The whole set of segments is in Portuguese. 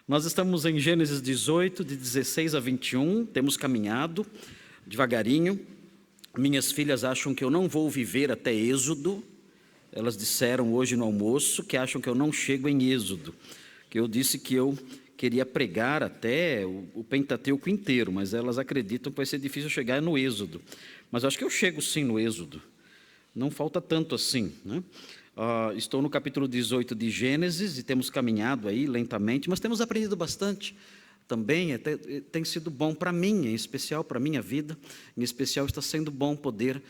Nós estamos em Gênesis 18, de 16 a 21, temos caminhado devagarinho. Minhas filhas acham que eu não vou viver até Êxodo. Elas disseram hoje no almoço que acham que eu não chego em Êxodo, que eu disse que eu queria pregar até o Pentateuco inteiro, mas elas acreditam que vai ser difícil chegar no Êxodo. Mas acho que eu chego sim no Êxodo, não falta tanto assim, né? Estou no capítulo 18 de Gênesis e temos caminhado aí lentamente, mas temos aprendido bastante também. Tem sido bom para mim, em especial para a minha vida, em especial está sendo bom poder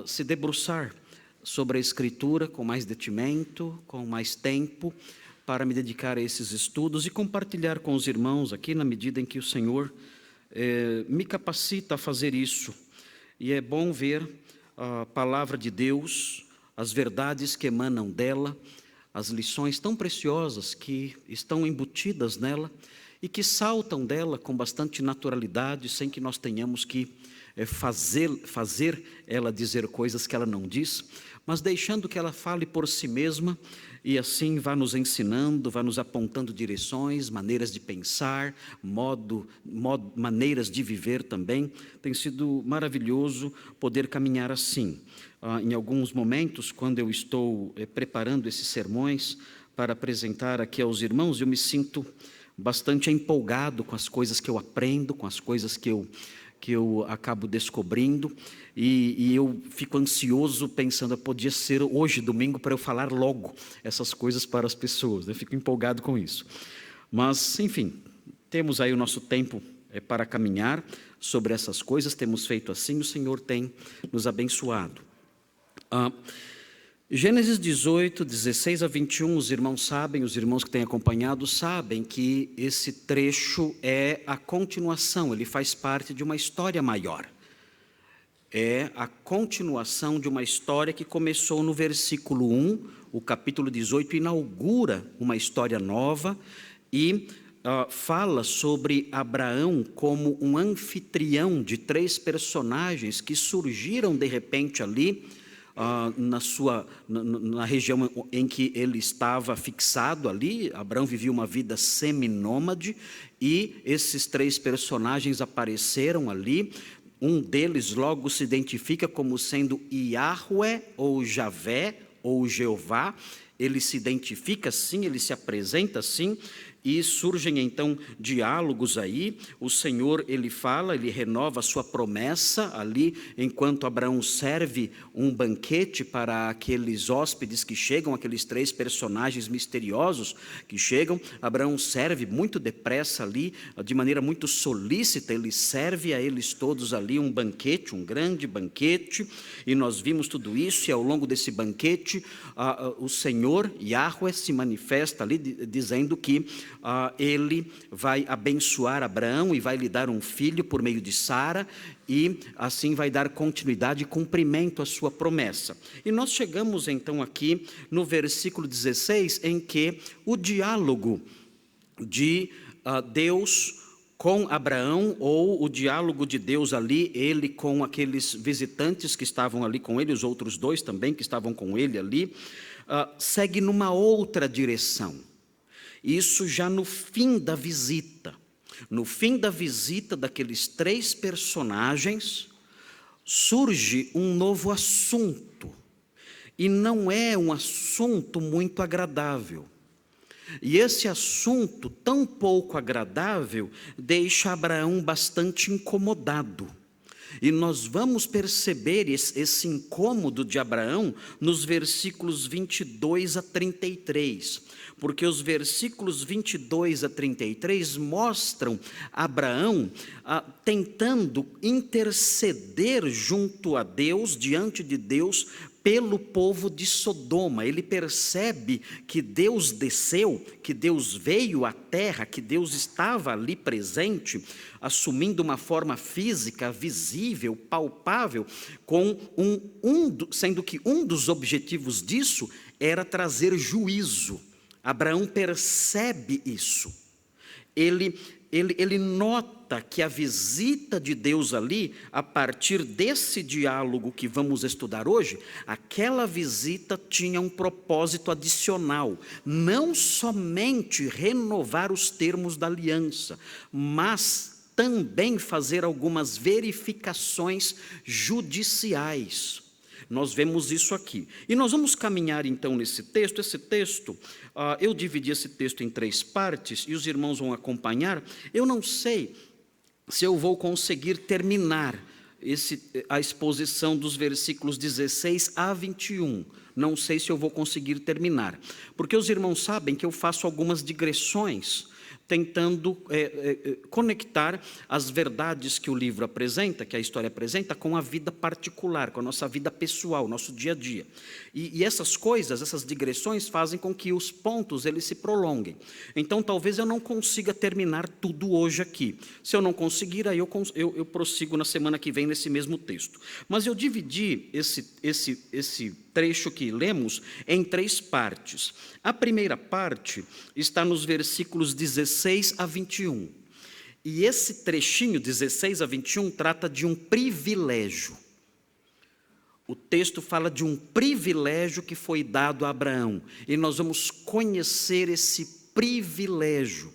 se debruçar sobre a Escritura com mais detimento, com mais tempo, para me dedicar a esses estudos e compartilhar com os irmãos aqui, na medida em que o Senhor me capacita a fazer isso. E é bom ver a palavra de Deus, as verdades que emanam dela, as lições tão preciosas que estão embutidas nela e que saltam dela com bastante naturalidade, sem que nós tenhamos que fazer ela dizer coisas que ela não diz, mas deixando que ela fale por si mesma e assim vá nos ensinando, vá nos apontando direções, maneiras de pensar, maneiras de viver também. Tem sido maravilhoso poder caminhar assim. Em alguns momentos, quando eu estou preparando esses sermões para apresentar aqui aos irmãos, eu me sinto bastante empolgado com as coisas que eu aprendo, com as coisas que eu acabo descobrindo, e eu fico ansioso pensando, podia ser hoje, domingo, para eu falar logo essas coisas para as pessoas, eu fico empolgado com isso. Mas, enfim, temos aí o nosso tempo para caminhar sobre essas coisas, temos feito assim, o Senhor tem nos abençoado. Gênesis 18, 16 a 21, os irmãos sabem, os irmãos que têm acompanhado sabem que esse trecho é a continuação, ele faz parte de uma história maior. É a continuação de uma história que começou no versículo 1, o capítulo 18 inaugura uma história nova e fala sobre Abraão como um anfitrião de 3 personagens que surgiram de repente ali, na região em que ele estava fixado ali. Abraão vivia uma vida seminômade e esses 3 personagens apareceram ali. Um deles logo se identifica como sendo Yahweh ou Javé ou Jeová. Ele se identifica assim, ele se apresenta assim. E surgem então diálogos aí, o Senhor ele fala, ele renova a sua promessa ali, enquanto Abraão serve um banquete para aqueles hóspedes que chegam, aqueles 3 personagens misteriosos que chegam. Abraão serve muito depressa ali, de maneira muito solícita, ele serve a eles todos ali um banquete, um grande banquete, e nós vimos tudo isso, e ao longo desse banquete, o Senhor, Yahweh, se manifesta ali, dizendo que ele vai abençoar Abraão e vai lhe dar um filho por meio de Sara, e assim vai dar continuidade e cumprimento à sua promessa. E nós chegamos então aqui no versículo 16, em que o diálogo de Deus com Abraão, ou o diálogo de Deus ali, ele com aqueles visitantes que estavam ali com ele, os outros 2 também que estavam com ele ali, segue numa outra direção. Isso já no fim da visita. No fim da visita daqueles 3 personagens, surge um novo assunto. E não é um assunto muito agradável. E esse assunto, tão pouco agradável, deixa Abraão bastante incomodado. E nós vamos perceber esse incômodo de Abraão nos versículos 22 a 33, porque os versículos 22 a 33 mostram Abraão tentando interceder junto a Deus, diante de Deus, pelo povo de Sodoma. Ele percebe que Deus desceu, que Deus veio à terra, que Deus estava ali presente, assumindo uma forma física, visível, palpável, sendo que um dos objetivos disso era trazer juízo. Abraão percebe isso. Ele ele nota que a visita de Deus ali, a partir desse diálogo que vamos estudar hoje, aquela visita tinha um propósito adicional, não somente renovar os termos da aliança, mas também fazer algumas verificações judiciais. Nós vemos isso aqui. E nós vamos caminhar então nesse texto. Esse texto, eu dividi esse texto em 3 partes, e os irmãos vão acompanhar. Eu não sei se eu vou conseguir terminar a exposição dos versículos 16 a 21. Não sei se eu vou conseguir terminar, porque os irmãos sabem que eu faço algumas digressões, tentando conectar as verdades que o livro apresenta, que a história apresenta, com a vida particular, com a nossa vida pessoal, nosso dia a dia. E essas coisas, essas digressões, fazem com que os pontos eles se prolonguem. Então, talvez eu não consiga terminar tudo hoje aqui. Se eu não conseguir, aí eu prossigo na semana que vem nesse mesmo texto. Mas eu dividi esse trecho que lemos em 3 partes. A primeira parte está nos versículos 16 a 21. E esse trechinho, 16 a 21, trata de um privilégio. O texto fala de um privilégio que foi dado a Abraão. E nós vamos conhecer esse privilégio.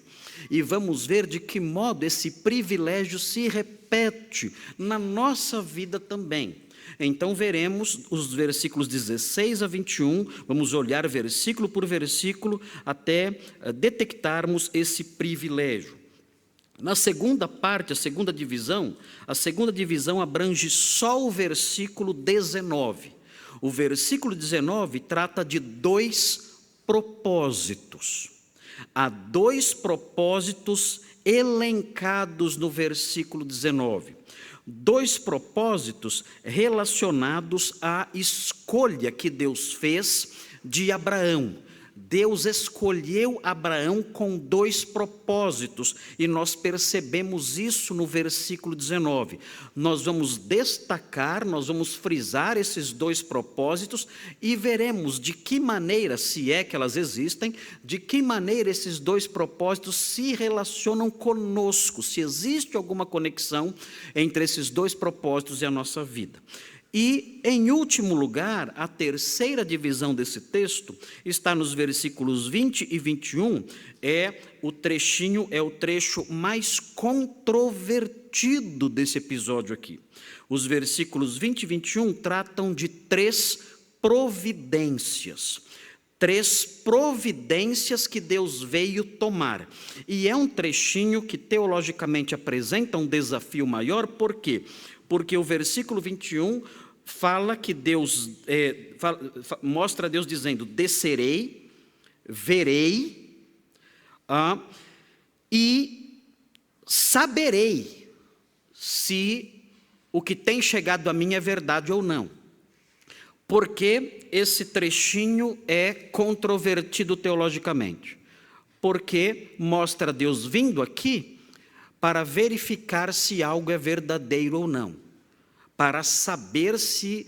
E vamos ver de que modo esse privilégio se repete na nossa vida também. Então veremos os versículos 16 a 21, vamos olhar versículo por versículo até detectarmos esse privilégio. Na segunda parte, a segunda divisão abrange só o versículo 19. O versículo 19 trata de 2 propósitos. Há 2 propósitos elencados no versículo 19. 2 propósitos relacionados à escolha que Deus fez de Abraão. Deus escolheu Abraão com 2 propósitos, e nós percebemos isso no versículo 19. Nós vamos destacar, nós vamos frisar esses 2 propósitos e veremos de que maneira, se é que elas existem, de que maneira esses 2 propósitos se relacionam conosco, se existe alguma conexão entre esses 2 propósitos e a nossa vida. E, em último lugar, a terceira divisão desse texto está nos versículos 20 e 21, o trecho mais controvertido desse episódio aqui. Os versículos 20 e 21 tratam de 3 providências. 3 providências que Deus veio tomar. E é um trechinho que teologicamente apresenta um desafio maior, por quê? Porque o versículo 21 fala que Deus, mostra Deus dizendo: descerei, verei, e saberei se o que tem chegado a mim é verdade ou não. Porque esse trechinho é controvertido teologicamente? Porque mostra Deus vindo aqui para verificar se algo é verdadeiro ou não, para saber se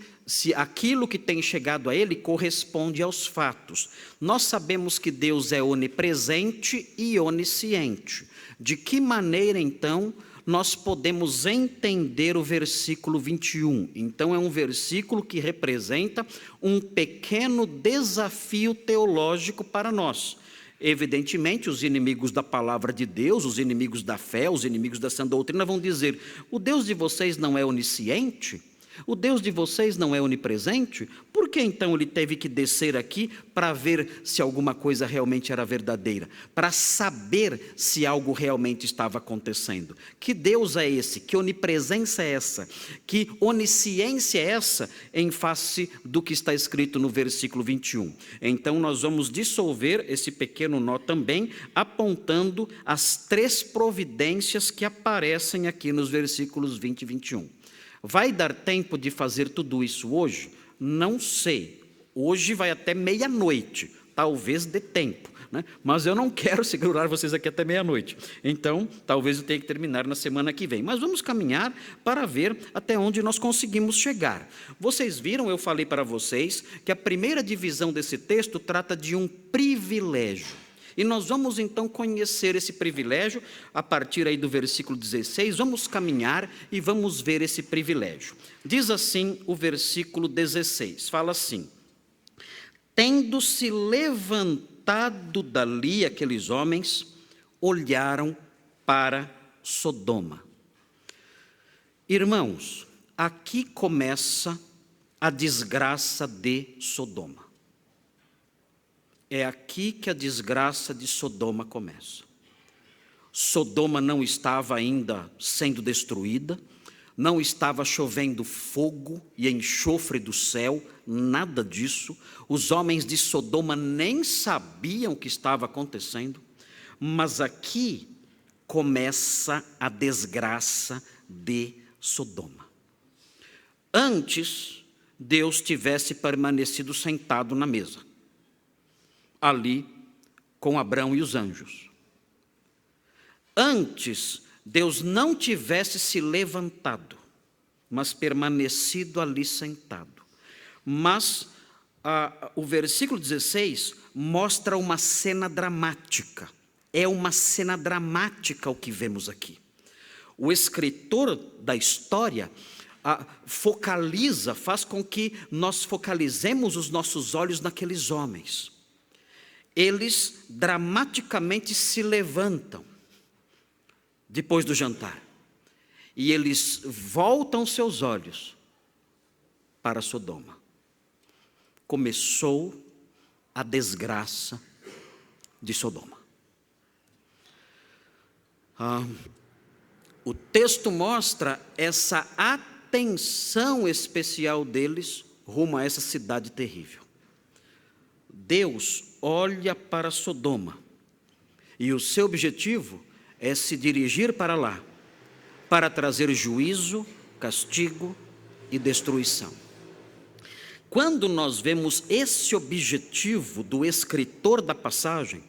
aquilo que tem chegado a ele corresponde aos fatos. Nós sabemos que Deus é onipresente e onisciente. De que maneira, então, nós podemos entender o versículo 21? Então, é um versículo que representa um pequeno desafio teológico para nós. Evidentemente, os inimigos da palavra de Deus, os inimigos da fé, os inimigos da sã doutrina vão dizer: o Deus de vocês não é onisciente? O Deus de vocês não é onipresente? Por que então ele teve que descer aqui para ver se alguma coisa realmente era verdadeira? Para saber se algo realmente estava acontecendo? Que Deus é esse? Que onipresença é essa? Que onisciência é essa em face do que está escrito no versículo 21? Então nós vamos dissolver esse pequeno nó também, apontando as 3 providências que aparecem aqui nos versículos 20 e 21. Vai dar tempo de fazer tudo isso hoje? Não sei. Hoje vai até meia-noite. Talvez dê tempo, né? Mas eu não quero segurar vocês aqui até meia-noite. Então, talvez eu tenha que terminar na semana que vem. Mas vamos caminhar para ver até onde nós conseguimos chegar. Vocês viram, eu falei para vocês, que a primeira divisão desse texto trata de um privilégio. E nós vamos então conhecer esse privilégio, a partir aí do versículo 16, vamos caminhar e vamos ver esse privilégio. Diz assim o versículo 16, fala assim: tendo se levantado dali aqueles homens, olharam para Sodoma. Irmãos, aqui começa a desgraça de Sodoma. É aqui que a desgraça de Sodoma começa. Sodoma não estava ainda sendo destruída, não estava chovendo fogo e enxofre do céu, nada disso. Os homens de Sodoma nem sabiam o que estava acontecendo, mas aqui começa a desgraça de Sodoma. Antes, Deus tivesse permanecido sentado na mesa, ali com Abrão e os anjos. Antes, Deus não tivesse se levantado, mas permanecido ali sentado. Mas o versículo 16 mostra uma cena dramática. É uma cena dramática o que vemos aqui. O escritor da história faz com que nós focalizemos os nossos olhos naqueles homens. Eles dramaticamente se levantam depois do jantar, e eles voltam seus olhos para Sodoma. Começou a desgraça de Sodoma. O texto mostra essa atenção especial deles rumo a essa cidade terrível. Deus olha para Sodoma, e o seu objetivo é se dirigir para lá, para trazer juízo, castigo e destruição. Quando nós vemos esse objetivo do escritor da passagem,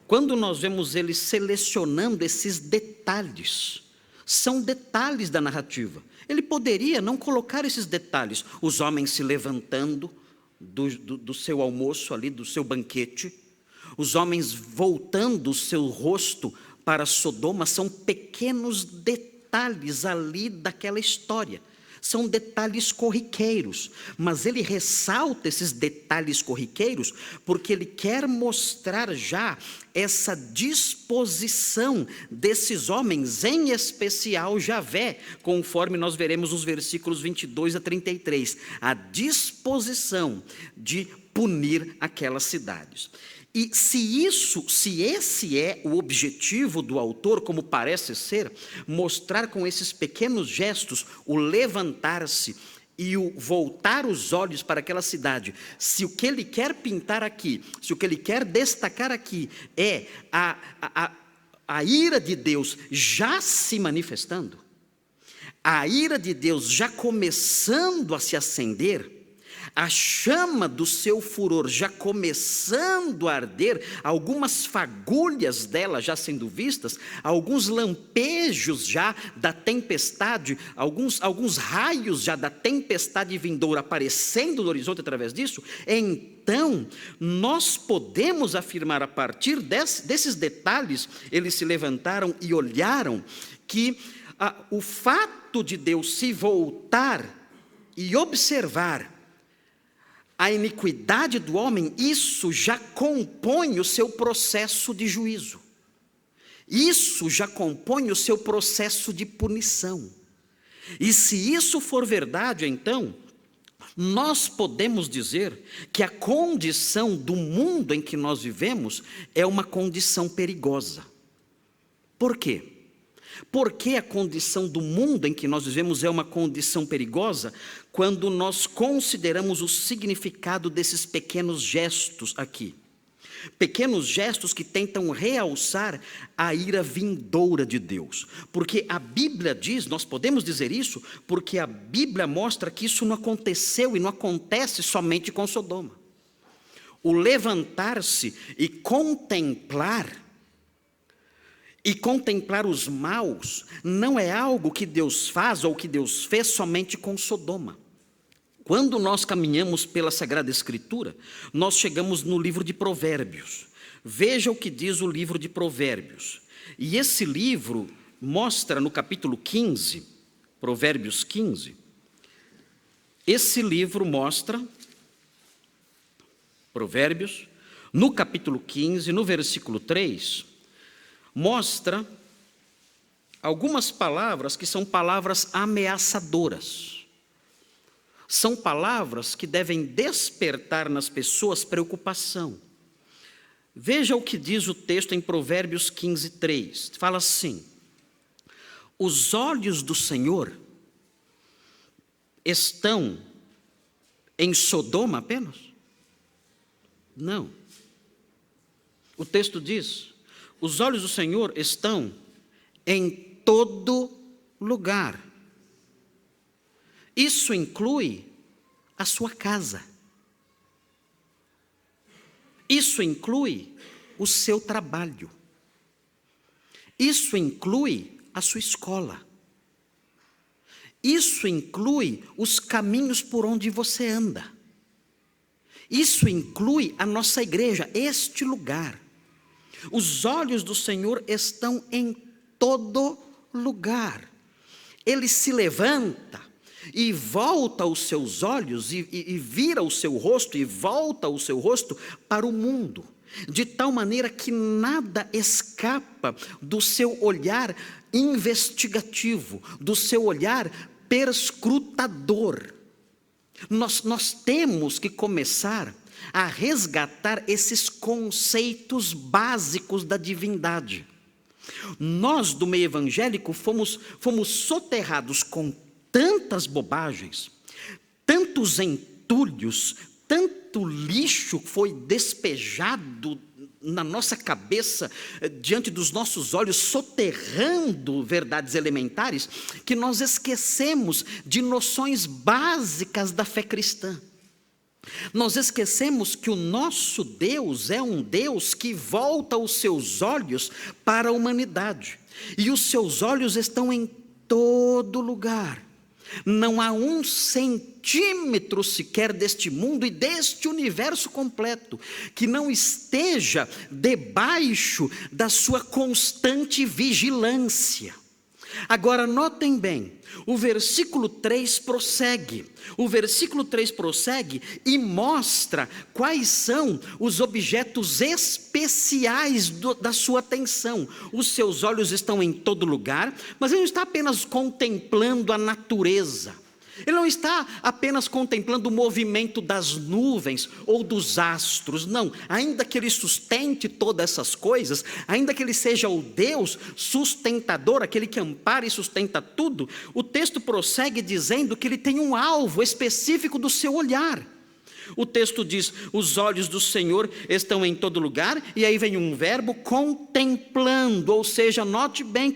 quando nós vemos ele selecionando esses detalhes, são detalhes da narrativa. Ele poderia não colocar esses detalhes, os homens se levantando do seu almoço ali, do seu banquete, os homens voltando o seu rosto para Sodoma, são pequenos detalhes ali daquela história. São detalhes corriqueiros, mas ele ressalta esses detalhes corriqueiros porque ele quer mostrar já essa disposição desses homens, em especial Javé, conforme nós veremos nos versículos 22 a 33, a disposição de punir aquelas cidades. E se esse é o objetivo do autor, como parece ser, mostrar com esses pequenos gestos o levantar-se e o voltar os olhos para aquela cidade, se o que ele quer pintar aqui, se o que ele quer destacar aqui é a ira de Deus já se manifestando, a ira de Deus já começando a se acender, a chama do seu furor já começando a arder, algumas fagulhas dela já sendo vistas, alguns lampejos já da tempestade, alguns raios já da tempestade vindoura aparecendo no horizonte através disso, então nós podemos afirmar a partir desses detalhes, eles se levantaram e olharam, que o fato de Deus se voltar e observar a iniquidade do homem, isso já compõe o seu processo de juízo. Isso já compõe o seu processo de punição. E se isso for verdade, então, nós podemos dizer que a condição do mundo em que nós vivemos é uma condição perigosa. Por quê? Porque a condição do mundo em que nós vivemos é uma condição perigosa quando nós consideramos o significado desses pequenos gestos aqui. Pequenos gestos que tentam realçar a ira vindoura de Deus. Porque a Bíblia diz, nós podemos dizer isso, porque a Bíblia mostra que isso não aconteceu e não acontece somente com Sodoma. O levantar-se e contemplar os maus não é algo que Deus faz ou que Deus fez somente com Sodoma. Quando nós caminhamos pela Sagrada Escritura, nós chegamos no livro de Provérbios. Veja o que diz o livro de Provérbios. E esse livro mostra no capítulo 15, Provérbios 15, esse livro mostra, Provérbios, no capítulo 15, no versículo 3, mostra algumas palavras que são palavras ameaçadoras. São palavras que devem despertar nas pessoas preocupação. Veja o que diz o texto em Provérbios 15, 3. Fala assim: os olhos do Senhor estão em Sodoma apenas? Não. O texto diz: os olhos do Senhor estão em todo lugar. Isso inclui a sua casa. Isso inclui o seu trabalho. Isso inclui a sua escola. Isso inclui os caminhos por onde você anda. Isso inclui a nossa igreja, este lugar. Os olhos do Senhor estão em todo lugar. Ele se levanta e volta os seus olhos e vira o seu rosto e volta o seu rosto para o mundo, de tal maneira que nada escapa do seu olhar investigativo, do seu olhar perscrutador. Nós temos que começar a resgatar esses conceitos básicos da divindade. Nós, do meio evangélico, fomos soterrados com tantas bobagens, tantos entulhos, tanto lixo foi despejado na nossa cabeça, diante dos nossos olhos, soterrando verdades elementares, que nós esquecemos de noções básicas da fé cristã. Nós esquecemos que o nosso Deus é um Deus que volta os seus olhos para a humanidade. E os seus olhos estão em todo lugar. Não há um centímetro sequer deste mundo e deste universo completo que não esteja debaixo da sua constante vigilância. Agora, notem bem, o versículo 3 prossegue. O versículo 3 prossegue e mostra quais são os objetos especiais da sua atenção. Os seus olhos estão em todo lugar, mas ele não está apenas contemplando a natureza. Ele não está apenas contemplando o movimento das nuvens ou dos astros, não. Ainda que ele sustente todas essas coisas, ainda que ele seja o Deus sustentador, aquele que ampara e sustenta tudo, o texto prossegue dizendo que ele tem um alvo específico do seu olhar. O texto diz: os olhos do Senhor estão em todo lugar, e aí vem um verbo, contemplando, ou seja, note bem,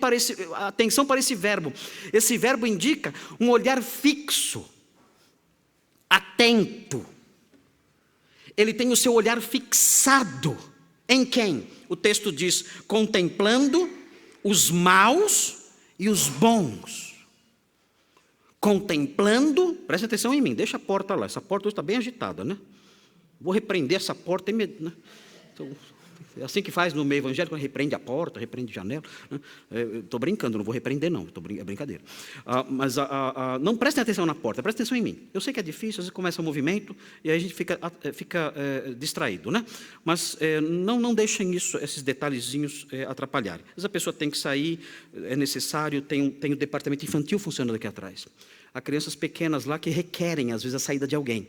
atenção para esse verbo. Esse verbo indica um olhar fixo, atento. Ele tem o seu olhar fixado em quem? O texto diz: contemplando os maus e os bons. Contemplando, preste atenção em mim, deixa a porta lá, essa porta hoje está bem agitada, né? Vou repreender essa porta, né? Então, é assim que faz no meio evangélico, repreende a porta, repreende a janela, né? Estou brincando, não vou repreender não, é brincadeira. Mas não prestem atenção na porta, prestem atenção em mim. Eu sei que é difícil, às vezes começa o movimento e aí a gente fica distraído, né? Mas não deixem esses detalhezinhos atrapalharem. Às vezes a pessoa tem que sair, é necessário, tem o departamento infantil funcionando aqui atrás. Há crianças pequenas lá que requerem, às vezes, a saída de alguém.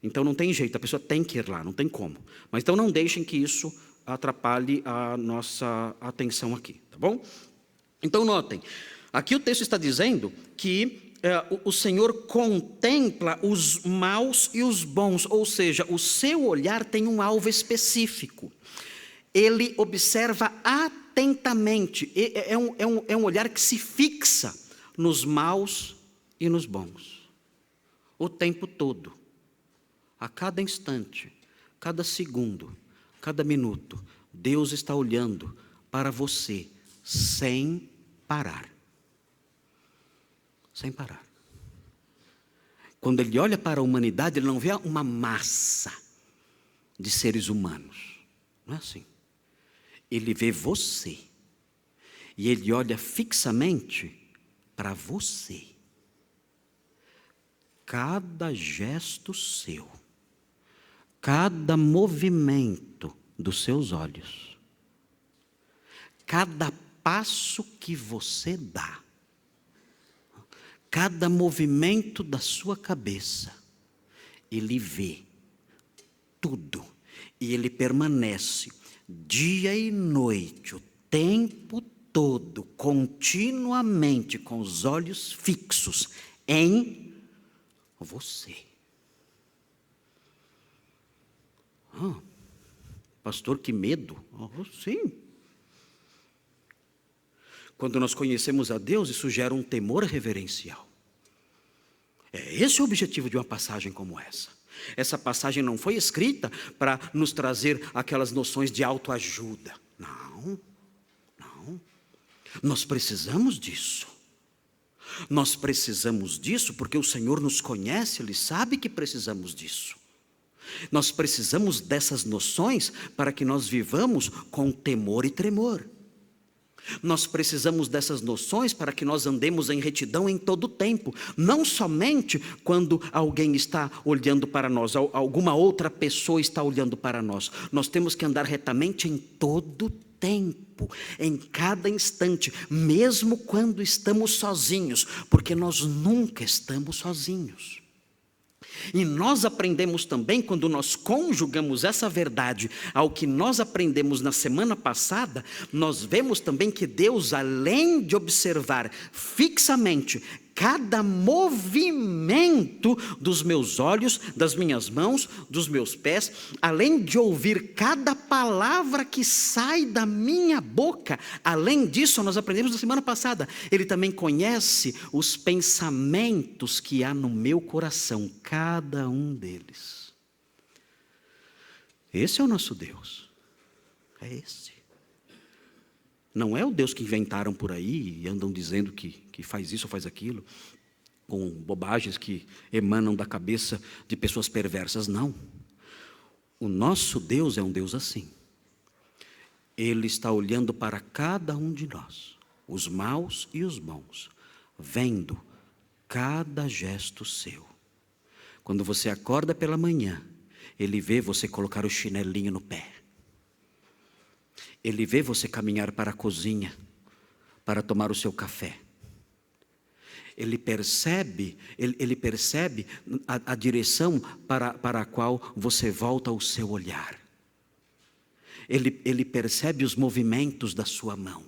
Então não tem jeito, a pessoa tem que ir lá, não tem como. Mas então não deixem que isso atrapalhe a nossa atenção aqui, tá bom? Então notem, aqui o texto está dizendo que o Senhor contempla os maus e os bons, ou seja, o seu olhar tem um alvo específico. Ele observa atentamente, é um olhar que se fixa nos maus e nos bons, o tempo todo, a cada instante, cada segundo, cada minuto, Deus está olhando para você sem parar. Sem parar. Quando Ele olha para a humanidade, Ele não vê uma massa de seres humanos. Não é assim. Ele vê você. E ele olha fixamente para você. Cada gesto seu, cada movimento dos seus olhos, cada passo que você dá, cada movimento da sua cabeça, ele vê tudo. E ele permanece dia e noite, o tempo todo, continuamente, com os olhos fixos em você. Pastor, que medo. Sim. Quando nós conhecemos a Deus, isso gera um temor reverencial. Esse é o objetivo de uma passagem como essa. Essa passagem não foi escrita para nos trazer aquelas noções de autoajuda. Não. Nós precisamos disso. Nós precisamos disso porque o Senhor nos conhece, Ele sabe que precisamos disso. Nós precisamos dessas noções para que nós vivamos com temor e tremor. Nós precisamos dessas noções para que nós andemos em retidão em todo o tempo. Não somente quando alguém está olhando para nós, alguma outra pessoa está olhando para nós. Nós temos que andar retamente em todo o tempo, em cada instante, mesmo quando estamos sozinhos, porque nós nunca estamos sozinhos. E nós aprendemos também, quando nós conjugamos essa verdade ao que nós aprendemos na semana passada, nós vemos também que Deus, além de observar fixamente cada movimento dos meus olhos, das minhas mãos, dos meus pés, além de ouvir cada palavra que sai da minha boca, além disso, nós aprendemos na semana passada, Ele também conhece os pensamentos que há no meu coração, cada um deles. Esse é o nosso Deus. É esse. Não é o Deus que inventaram por aí e andam dizendo que faz isso ou faz aquilo, com bobagens que emanam da cabeça de pessoas perversas, não. O nosso Deus é um Deus assim. Ele está olhando para cada um de nós, os maus e os bons, vendo cada gesto seu. Quando você acorda pela manhã, Ele vê você colocar o chinelinho no pé. Ele vê você caminhar para a cozinha, para tomar o seu café. Ele percebe a direção para a qual você volta o seu olhar. Ele percebe os movimentos da sua mão,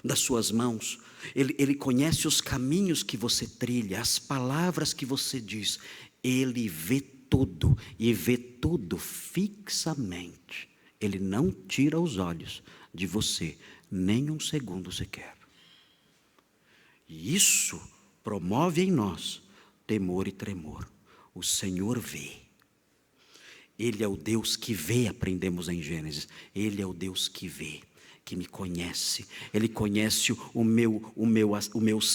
das suas mãos. Ele conhece os caminhos que você trilha, as palavras que você diz. Ele vê tudo e vê tudo fixamente. Ele não tira os olhos de você, nem um segundo sequer. E isso promove em nós temor e tremor. O Senhor vê. Ele é o Deus que vê, aprendemos em Gênesis. Ele é o Deus que vê, que me conhece. Ele conhece o meu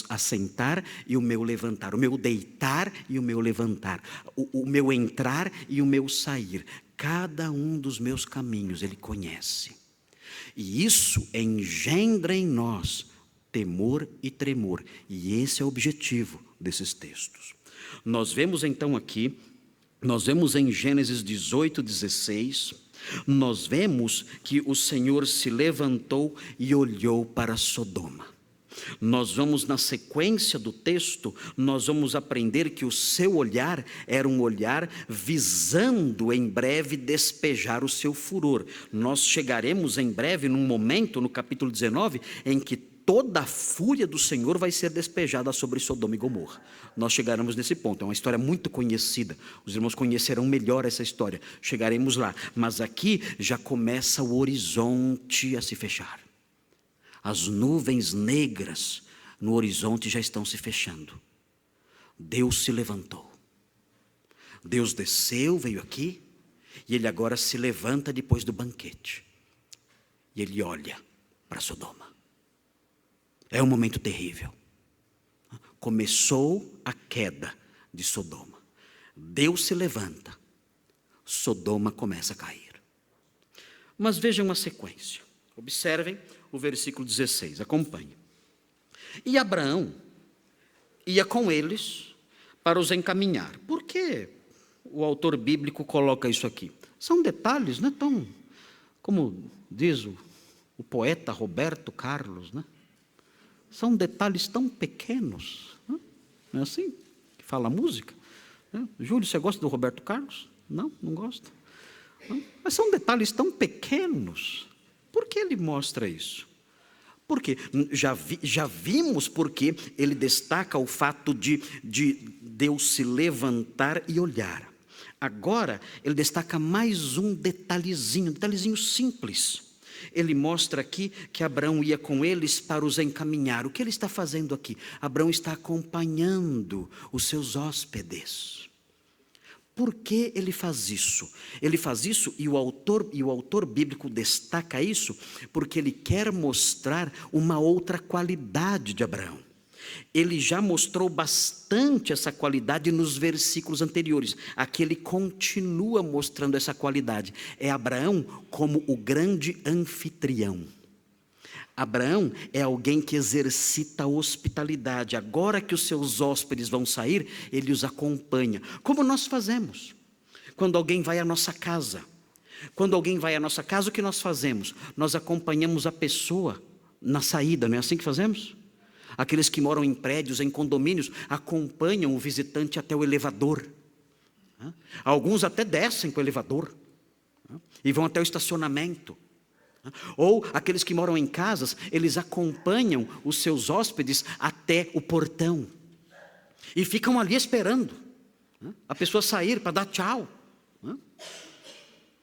assentar e o meu levantar, o meu deitar e o meu levantar, o meu entrar e o meu sair. Cada um dos meus caminhos Ele conhece. E isso engendra em nós temor e tremor. E esse é o objetivo desses textos. Nós vemos então aqui, nós vemos em Gênesis 18, 16, nós vemos que o Senhor se levantou e olhou para Sodoma. Nós vamos, na sequência do texto, nós vamos aprender que o seu olhar era um olhar visando em breve despejar o seu furor. Nós chegaremos em breve num momento, no capítulo 19, em que toda a fúria do Senhor vai ser despejada sobre Sodoma e Gomorra. Nós chegaremos nesse ponto, é uma história muito conhecida, os irmãos conhecerão melhor essa história, chegaremos lá, mas aqui já começa o horizonte a se fechar. As nuvens negras no horizonte já estão se fechando. Deus se levantou. Deus desceu, veio aqui, e Ele agora se levanta depois do banquete. E Ele olha para Sodoma. É um momento terrível. Começou a queda de Sodoma. Deus se levanta. Sodoma começa a cair. Mas vejam a sequência. Observem o versículo 16, acompanhem. E Abraão ia com eles para os encaminhar. Por que o autor bíblico coloca isso aqui? São detalhes, né? Tão, como diz o poeta Roberto Carlos, né? São detalhes tão pequenos, né? Não é assim que fala a música? Né? Júlio, você gosta do Roberto Carlos? Não, não gosta. Não? Mas são detalhes tão pequenos. Por que ele mostra isso? Porque já vimos porque ele destaca o fato de Deus se levantar e olhar. Agora, ele destaca mais um detalhezinho simples. Ele mostra aqui que Abraão ia com eles para os encaminhar. O que ele está fazendo aqui? Abraão está acompanhando os seus hóspedes. Por que ele faz isso? Ele faz isso e o autor bíblico destaca isso porque ele quer mostrar uma outra qualidade de Abraão. Ele já mostrou bastante essa qualidade nos versículos anteriores. Aqui ele continua mostrando essa qualidade. É Abraão como o grande anfitrião. Abraão é alguém que exercita a hospitalidade. Agora que os seus hóspedes vão sair, ele os acompanha. Como nós fazemos? Quando alguém vai à nossa casa. Quando alguém vai à nossa casa, o que nós fazemos? Nós acompanhamos a pessoa na saída, não é assim que fazemos? Aqueles que moram em prédios, em condomínios, acompanham o visitante até o elevador. Alguns até descem com o elevador e vão até o estacionamento. Ou aqueles que moram em casas, eles acompanham os seus hóspedes até o portão e ficam ali esperando a pessoa sair para dar tchau.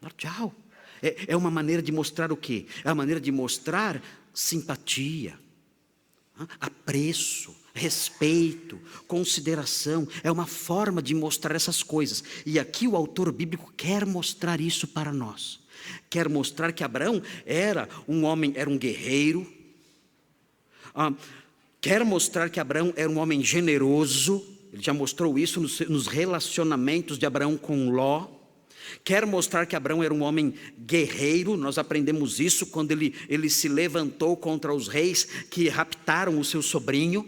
Dar tchau. É uma maneira de mostrar o quê? É uma maneira de mostrar simpatia, apreço, respeito, consideração. É uma forma de mostrar essas coisas. E aqui o autor bíblico quer mostrar isso para nós. Quer mostrar que Abraão era um homem, era um guerreiro. Quer mostrar que Abraão era um homem generoso. Ele já mostrou isso nos relacionamentos de Abraão com Ló. Quer mostrar que Abraão era um homem guerreiro. Nós aprendemos isso quando ele se levantou contra os reis que raptaram o seu sobrinho.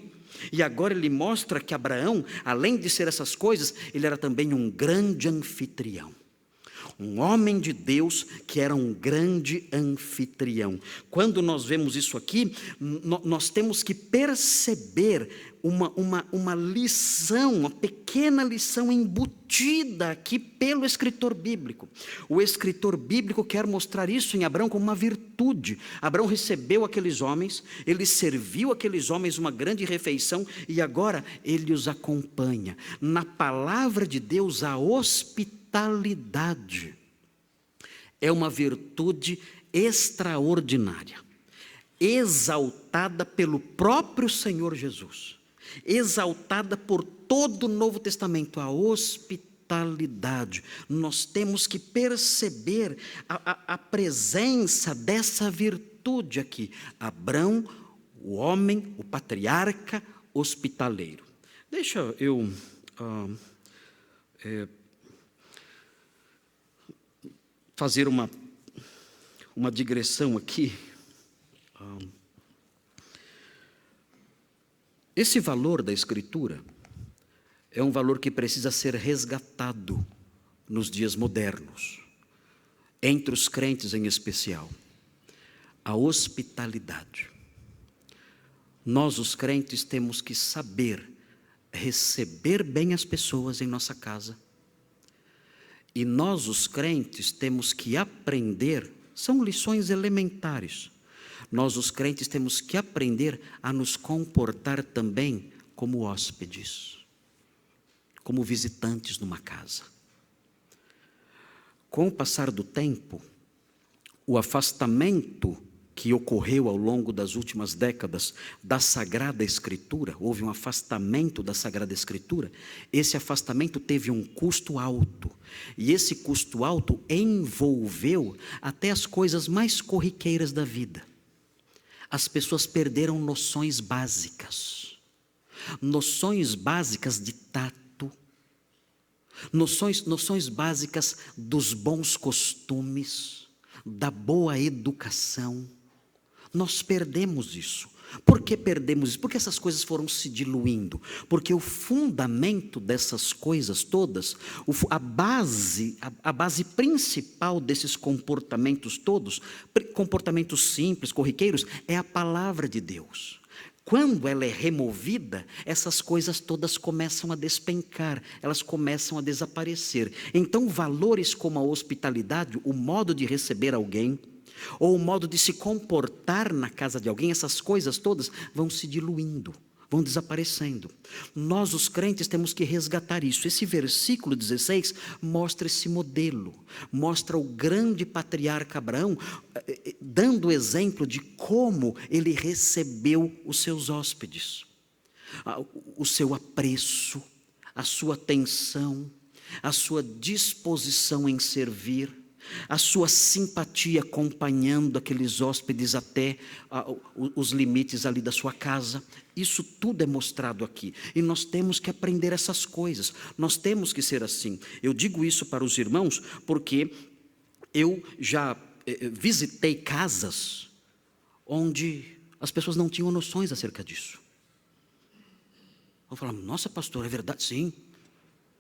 E agora ele mostra que Abraão, além de ser essas coisas, ele era também um grande anfitrião. Um homem de Deus que era um grande anfitrião. Quando nós vemos isso aqui, nós temos que perceber uma lição, uma pequena lição embutida aqui pelo escritor bíblico. O escritor bíblico quer mostrar isso em Abraão como uma virtude. Abraão recebeu aqueles homens, ele serviu aqueles homens uma grande refeição e agora ele os acompanha. Na palavra de Deus, a hospitalidade é uma virtude extraordinária, exaltada pelo próprio Senhor Jesus, exaltada por todo o Novo Testamento, a hospitalidade. Nós temos que perceber a presença dessa virtude aqui. Abraão, o homem, o patriarca hospitaleiro. Deixa eu fazer uma digressão aqui. Esse valor da Escritura é um valor que precisa ser resgatado nos dias modernos, entre os crentes em especial. A hospitalidade. Nós, os crentes, temos que saber receber bem as pessoas em nossa casa. E nós, os crentes, temos que aprender, são lições elementares. Nós, os crentes, temos que aprender a nos comportar também como hóspedes, como visitantes numa casa. Com o passar do tempo, o afastamento que ocorreu ao longo das últimas décadas da Sagrada Escritura, houve um afastamento da Sagrada Escritura, esse afastamento teve um custo alto, e esse custo alto envolveu até as coisas mais corriqueiras da vida. As pessoas perderam noções básicas de tato, noções básicas dos bons costumes, da boa educação. Nós perdemos isso. Por que perdemos isso? Porque essas coisas foram se diluindo. Porque o fundamento dessas coisas todas, a base principal desses comportamentos todos, comportamentos simples, corriqueiros, é a palavra de Deus. Quando ela é removida, essas coisas todas começam a despencar, elas começam a desaparecer. Então, valores como a hospitalidade, o modo de receber alguém, ou o modo de se comportar na casa de alguém, essas coisas todas vão se diluindo, vão desaparecendo. Nós, os crentes, temos que resgatar isso. Esse versículo 16 mostra esse modelo, mostra o grande patriarca Abraão, dando o exemplo de como ele recebeu os seus hóspedes, o seu apreço, a sua atenção, a sua disposição em servir, a sua simpatia acompanhando aqueles hóspedes até os limites ali da sua casa. Isso tudo é mostrado aqui. E nós temos que aprender essas coisas. Nós temos que ser assim. Eu digo isso para os irmãos porque eu já visitei casas onde as pessoas não tinham noções acerca disso. Vão falar, nossa pastor, é verdade? Sim,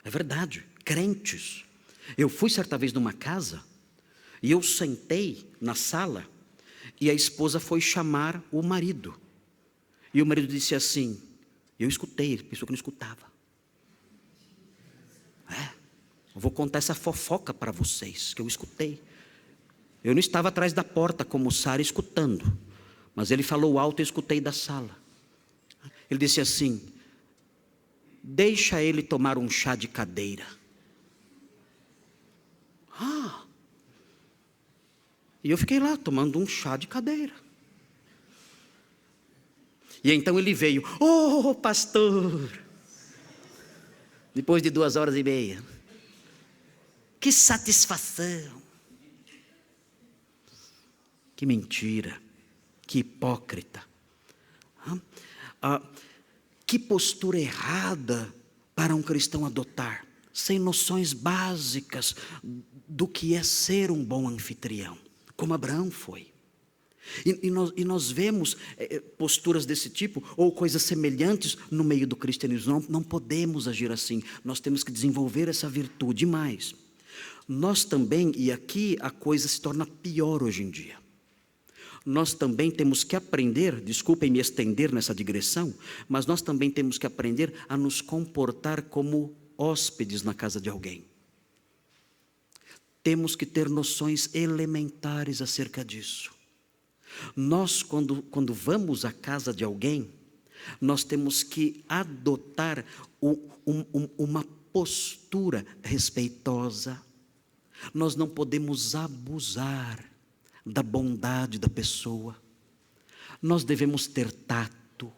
é verdade. Crentes. Eu fui certa vez numa casa e eu sentei na sala e a esposa foi chamar o marido. E o marido disse assim, eu escutei, ele pensou que não escutava. Eu vou contar essa fofoca para vocês, que eu escutei. Eu não estava atrás da porta como Sara escutando, mas ele falou alto e eu escutei da sala. Ele disse assim, deixa ele tomar um chá de cadeira. E eu fiquei lá tomando um chá de cadeira. E então ele veio, pastor, depois de 2h30, que satisfação, que mentira, que hipócrita, que postura errada para um cristão adotar, sem noções básicas do que é ser um bom anfitrião, como Abraão foi. E nós vemos posturas desse tipo, ou coisas semelhantes no meio do cristianismo. Não podemos agir assim, nós temos que desenvolver essa virtude. Mais, nós também, e aqui a coisa se torna pior hoje em dia, nós também temos que aprender, desculpem me estender nessa digressão, mas nós também temos que aprender a nos comportar como hóspedes na casa de alguém. Temos que ter noções elementares acerca disso. Nós, quando vamos à casa de alguém, nós temos que adotar uma postura respeitosa. Nós não podemos abusar da bondade da pessoa. Nós devemos ter tato.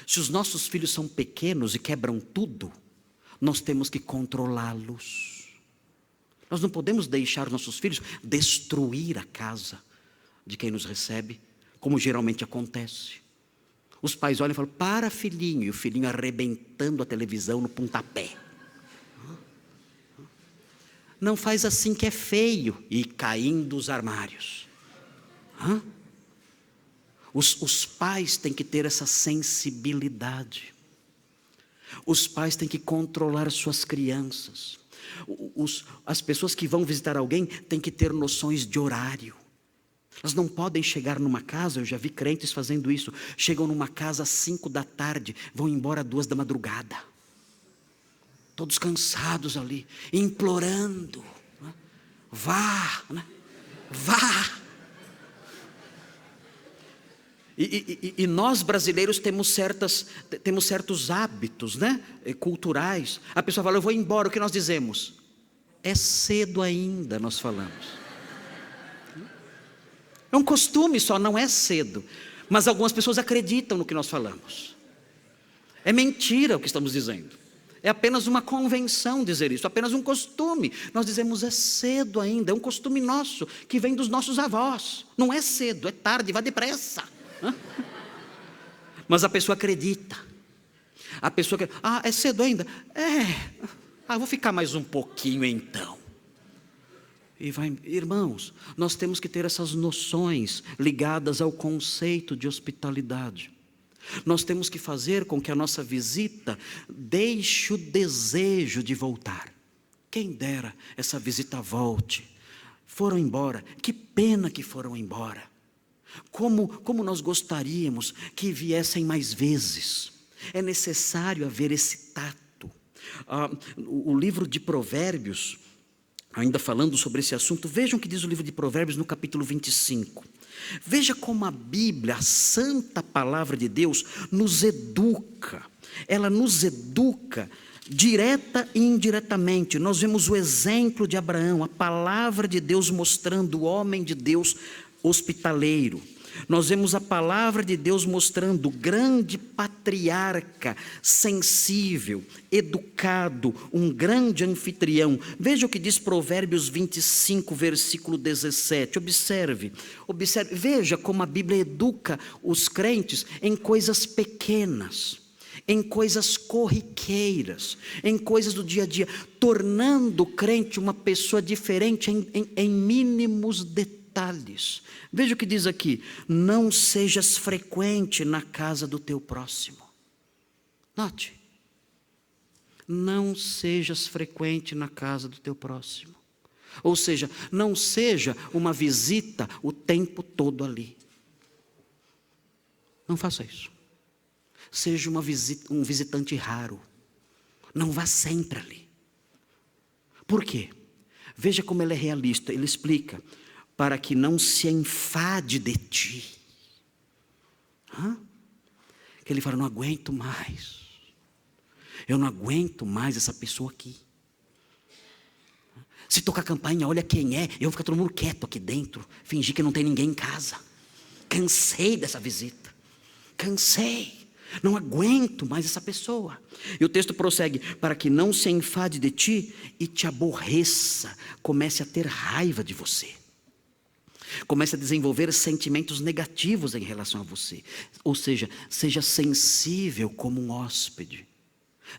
Se os nossos filhos são pequenos e quebram tudo, nós temos que controlá-los. Nós não podemos deixar nossos filhos destruir a casa de quem nos recebe, como geralmente acontece. Os pais olham e falam, para filhinho, e o filhinho arrebentando a televisão no pontapé. Não faz assim que é feio, e caindo os armários. Os pais têm que ter essa sensibilidade. Os pais têm que controlar suas crianças. As pessoas que vão visitar alguém têm que ter noções de horário. Elas não podem chegar numa casa, eu já vi crentes fazendo isso, chegam numa casa às 5h, vão embora às 2h. Todos cansados ali, implorando, né? Vá, né? Vá. E nós brasileiros temos certos hábitos, né? Culturais. A pessoa fala, eu vou embora, o que nós dizemos? É cedo ainda, nós falamos. É um costume só, não é cedo. Mas algumas pessoas acreditam no que nós falamos. É mentira o que estamos dizendo. É apenas uma convenção dizer isso, apenas um costume. Nós dizemos é cedo ainda, é um costume nosso, que vem dos nossos avós. Não é cedo, é tarde, vá depressa. Mas a pessoa acredita. A pessoa quer, é cedo ainda? Vou ficar mais um pouquinho então. Irmãos, nós temos que ter essas noções ligadas ao conceito de hospitalidade. Nós temos que fazer com que a nossa visita deixe o desejo de voltar. Quem dera essa visita volte. Foram embora, que pena que foram embora. Como nós gostaríamos que viessem mais vezes. É necessário haver esse tato. O livro de Provérbios, ainda falando sobre esse assunto, vejam o que diz o livro de Provérbios no capítulo 25. Veja como a Bíblia, a santa palavra de Deus, nos educa. Ela nos educa direta e indiretamente. Nós vemos o exemplo de Abraão, a palavra de Deus mostrando o homem de Deus hospitaleiro. Nós vemos a palavra de Deus mostrando o grande patriarca, sensível, educado, um grande anfitrião. Veja o que diz Provérbios 25, versículo 17. Observe, veja como a Bíblia educa os crentes em coisas pequenas, em coisas corriqueiras, em coisas do dia a dia, tornando o crente uma pessoa diferente em mínimos detalhes. Veja o que diz aqui: não sejas frequente na casa do teu próximo. Note, não sejas frequente na casa do teu próximo. Ou seja, não seja uma visita o tempo todo ali. Não faça isso. Seja um visitante raro. Não vá sempre ali. Por quê? Veja como ele é realista. Ele explica: para que não se enfade de ti. Que ele fala: não aguento mais. Eu não aguento mais essa pessoa aqui. Se tocar a campainha, olha quem é. Eu vou ficar todo mundo quieto aqui dentro, fingir que não tem ninguém em casa. Cansei dessa visita. Cansei. Não aguento mais essa pessoa. E o texto prossegue: para que não se enfade de ti e te aborreça, comece a ter raiva de você. Comece a desenvolver sentimentos negativos em relação a você. Ou seja, seja sensível como um hóspede.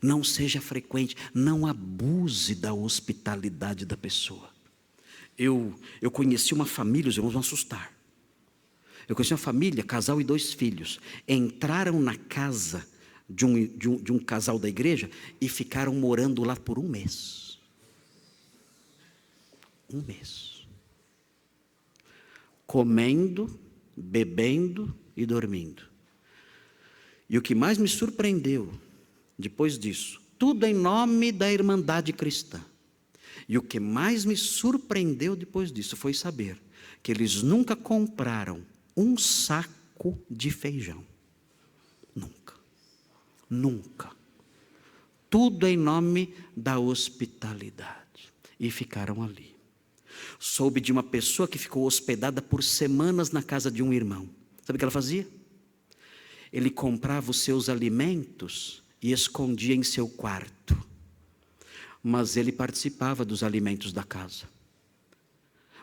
Não seja frequente, não abuse da hospitalidade da pessoa. Eu conheci uma família, os irmãos vão assustar. Eu conheci uma família, casal e 2 filhos. Entraram na casa de um casal da igreja e ficaram morando lá por 1 mês. 1 mês. Comendo, bebendo e dormindo. E o que mais me surpreendeu, depois disso, tudo em nome da irmandade cristã. E o que mais me surpreendeu depois disso foi saber que eles nunca compraram um saco de feijão. Nunca. Nunca. Tudo em nome da hospitalidade. E ficaram ali. Soube de uma pessoa que ficou hospedada por semanas na casa de um irmão. Sabe o que ela fazia? Ele comprava os seus alimentos e escondia em seu quarto. Mas ele participava dos alimentos da casa.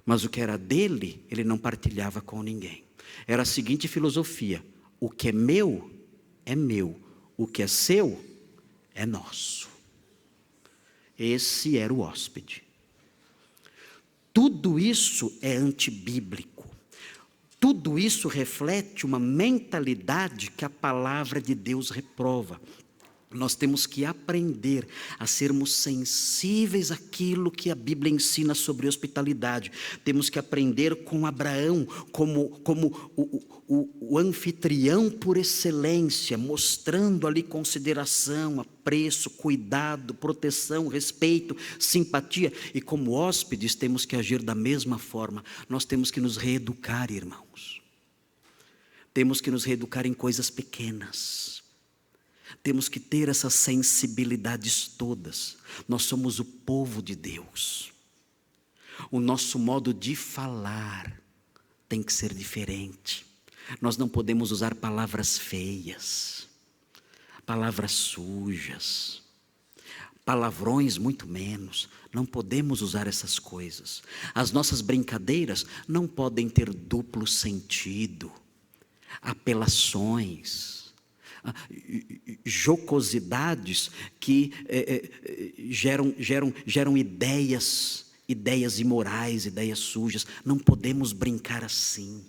Mas o que era dele, ele não partilhava com ninguém. Era a seguinte filosofia: o que é meu, o que é seu, é nosso. Esse era o hóspede. Tudo isso é antibíblico. Tudo isso reflete uma mentalidade que a palavra de Deus reprova. Nós temos que aprender a sermos sensíveis àquilo que a Bíblia ensina sobre hospitalidade. Temos que aprender com Abraão, como o anfitrião por excelência, mostrando ali consideração, apreço, cuidado, proteção, respeito, simpatia. E como hóspedes temos que agir da mesma forma. Nós temos que nos reeducar, irmãos. Temos que nos reeducar em coisas pequenas. Temos que ter essas sensibilidades todas. Nós somos o povo de Deus. O nosso modo de falar tem que ser diferente. Nós não podemos usar palavras feias, palavras sujas, palavrões muito menos. Não podemos usar essas coisas. As nossas brincadeiras não podem ter duplo sentido, apelações, jocosidades que geram ideias ideias imorais, ideias sujas. Não podemos brincar assim.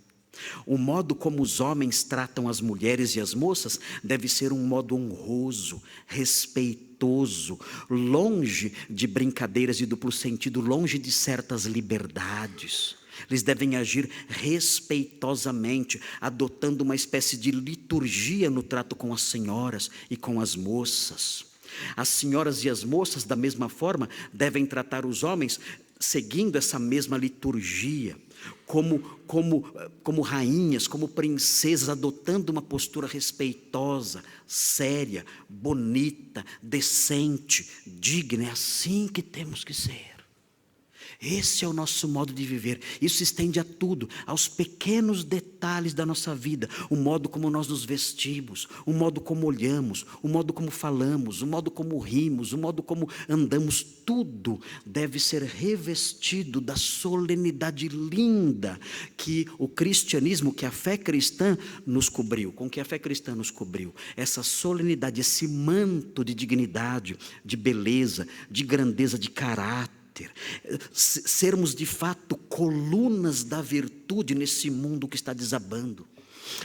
O modo como os homens tratam as mulheres e as moças deve ser um modo honroso, respeitoso, longe de brincadeiras de duplo sentido, longe de certas liberdades. Eles devem agir respeitosamente, adotando uma espécie de liturgia no trato com as senhoras e com as moças. As senhoras e as moças, da mesma forma, devem tratar os homens seguindo essa mesma liturgia, como rainhas, como princesas, adotando uma postura respeitosa, séria, bonita, decente, digna. É assim que temos que ser. Esse é o nosso modo de viver. Isso se estende a tudo, aos pequenos detalhes da nossa vida. O modo como nós nos vestimos, o modo como olhamos, o modo como falamos, o modo como rimos, o modo como andamos. Tudo deve ser revestido da solenidade linda que o cristianismo, que a fé cristã nos cobriu. Com que a fé cristã nos cobriu? Essa solenidade, esse manto de dignidade, de beleza, de grandeza, de caráter. Sermos de fato colunas da virtude nesse mundo que está desabando,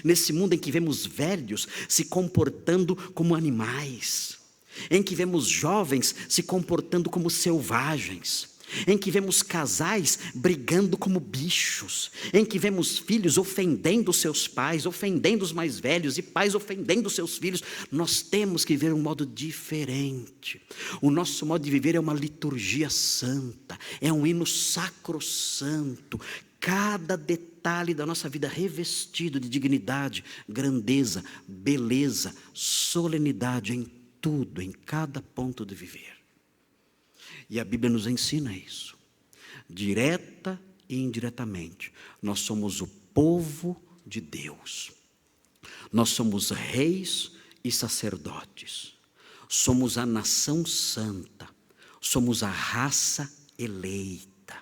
nesse mundo em que vemos velhos se comportando como animais, em que vemos jovens se comportando como selvagens, em que vemos casais brigando como bichos, em que vemos filhos ofendendo seus pais, ofendendo os mais velhos, e pais ofendendo seus filhos. Nós temos que viver um modo diferente. O nosso modo de viver é uma liturgia santa, é um hino sacrossanto. Cada detalhe da nossa vida revestido de dignidade, grandeza, beleza, solenidade em tudo, em cada ponto de viver. E a Bíblia nos ensina isso, direta e indiretamente. Nós somos o povo de Deus, nós somos reis e sacerdotes, somos a nação santa, somos a raça eleita.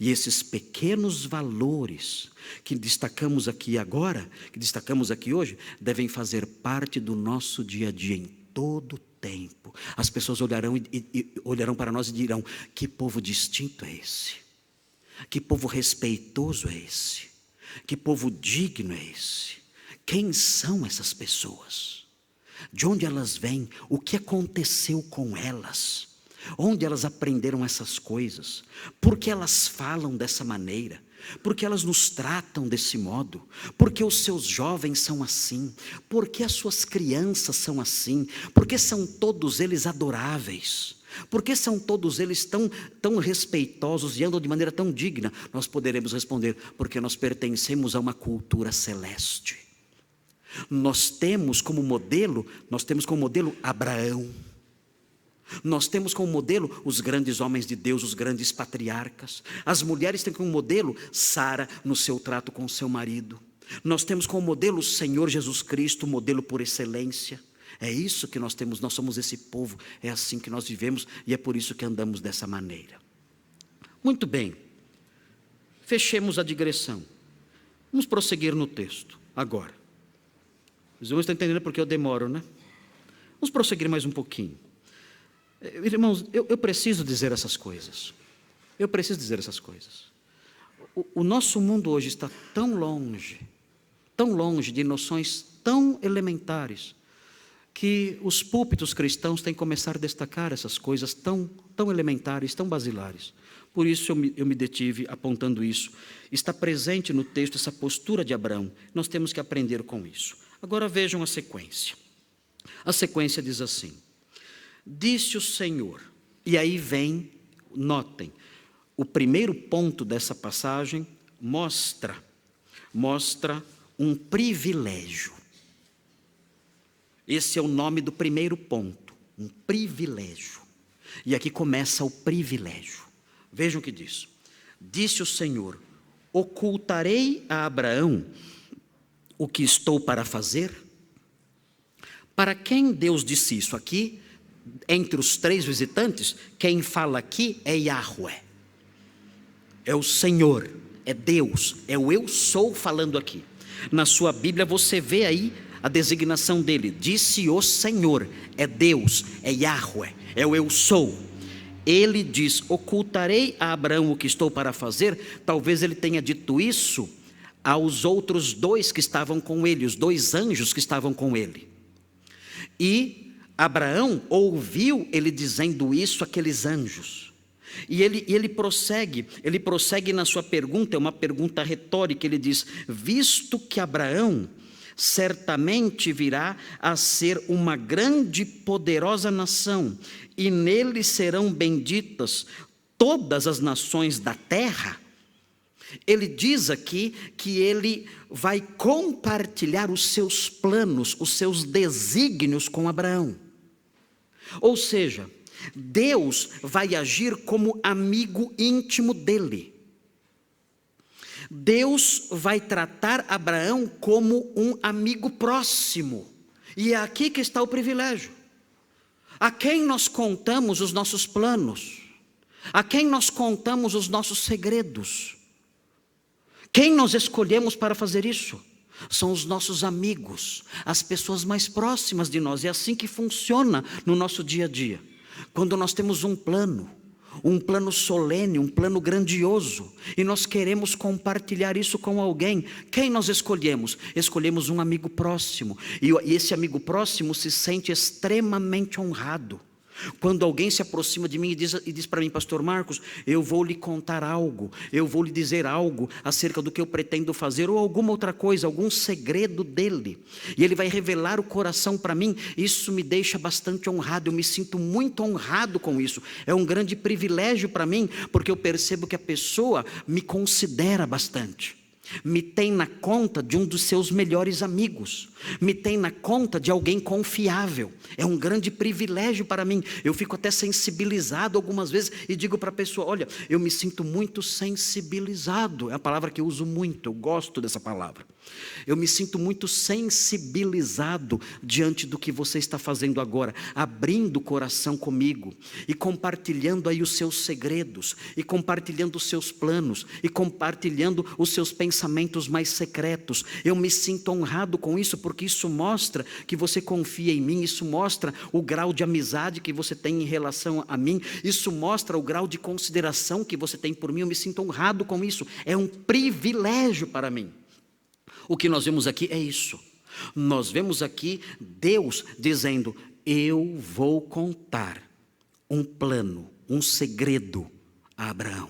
E esses pequenos valores que destacamos aqui agora, que destacamos aqui hoje, devem fazer parte do nosso dia a dia em todo o tempo. As pessoas olharão olharão para nós e dirão: que povo distinto é esse? Que povo respeitoso é esse? Que povo digno é esse? Quem são essas pessoas? De onde elas vêm? O que aconteceu com elas? Onde elas aprenderam essas coisas? Por que elas falam dessa maneira? Por que elas nos tratam desse modo? Por que os seus jovens são assim? Por que as suas crianças são assim? Por que são todos eles adoráveis? Por que são todos eles tão respeitosos e andam de maneira tão digna? Nós poderemos responder: porque nós pertencemos a uma cultura celeste. Nós temos como modelo Abraão. Nós temos como modelo os grandes homens de Deus, os grandes patriarcas. As mulheres têm como modelo Sara no seu trato com seu marido. Nós temos como modelo o Senhor Jesus Cristo, modelo por excelência. É isso que nós temos, nós somos esse povo, é assim que nós vivemos e é por isso que andamos dessa maneira. Muito bem, fechemos a digressão. Vamos prosseguir no texto agora. Os irmãos estão entendendo porque eu demoro, né? Vamos prosseguir mais um pouquinho. Irmãos, eu preciso dizer essas coisas. Eu preciso dizer essas coisas. O nosso mundo hoje está tão longe de noções tão elementares, que os púlpitos cristãos têm que começar a destacar essas coisas tão elementares, tão basilares. Por isso eu me detive apontando isso. Está presente no texto essa postura de Abraão. Nós temos que aprender com isso. Agora vejam a sequência. A sequência diz assim: disse o Senhor, e aí vem, notem, o primeiro ponto dessa passagem mostra um privilégio. Esse é o nome do primeiro ponto, um privilégio. E aqui começa o privilégio. Vejam o que diz: disse o Senhor: ocultarei a Abraão o que estou para fazer? Para quem Deus disse isso? Aqui, entre os três visitantes, quem fala aqui é Yahweh, é o Senhor, é Deus, é o eu sou falando aqui. Na sua Bíblia você vê aí a designação dele: disse o Senhor, é Deus, é Yahweh, é o eu sou. ele diz: ocultarei a Abraão o que estou para fazer. Talvez ele tenha dito isso aos outros dois que estavam com ele, os dois anjos que estavam com ele. E Abraão ouviu ele dizendo isso àqueles anjos. E ele prossegue na sua pergunta, é uma pergunta retórica. Ele diz: visto que Abraão certamente virá a ser uma grande e poderosa nação, e nele serão benditas todas as nações da terra. Ele diz aqui que ele vai compartilhar os seus planos, os seus desígnios com Abraão. Ou seja, Deus vai agir como amigo íntimo dele. Deus vai tratar Abraão como um amigo próximo. E é aqui que está o privilégio. A quem nós contamos os nossos planos? A quem nós contamos os nossos segredos? Quem nós escolhemos para fazer isso? São os nossos amigos, as pessoas mais próximas de nós. É assim que funciona no nosso dia a dia. Quando nós temos um plano solene, um plano grandioso, e nós queremos compartilhar isso com alguém, quem nós escolhemos? Escolhemos um amigo próximo, e esse amigo próximo se sente extremamente honrado quando alguém se aproxima de mim e diz para mim: pastor Marcos, eu vou lhe contar algo, eu vou lhe dizer algo acerca do que eu pretendo fazer, ou alguma outra coisa, algum segredo dele, e ele vai revelar o coração para mim. Isso me deixa bastante honrado, eu me sinto muito honrado com isso. É um grande privilégio para mim, porque eu percebo que a pessoa me considera bastante, me tem na conta de um dos seus melhores amigos, me tem na conta de alguém confiável. É um grande privilégio para mim. Eu fico até sensibilizado algumas vezes e digo para a pessoa: olha, eu me sinto muito sensibilizado. É a palavra que eu uso muito, eu gosto dessa palavra. Eu me sinto muito sensibilizado diante do que você está fazendo agora, abrindo o coração comigo e compartilhando aí os seus segredos, e compartilhando os seus planos, e compartilhando os seus pensamentos mais secretos. Eu me sinto honrado com isso, porque isso mostra que você confia em mim, isso mostra o grau de amizade que você tem em relação a mim, isso mostra o grau de consideração que você tem por mim. Eu me sinto honrado com isso, é um privilégio para mim. O que nós vemos aqui é isso. Nós vemos aqui Deus dizendo: eu vou contar um plano, um segredo a Abraão.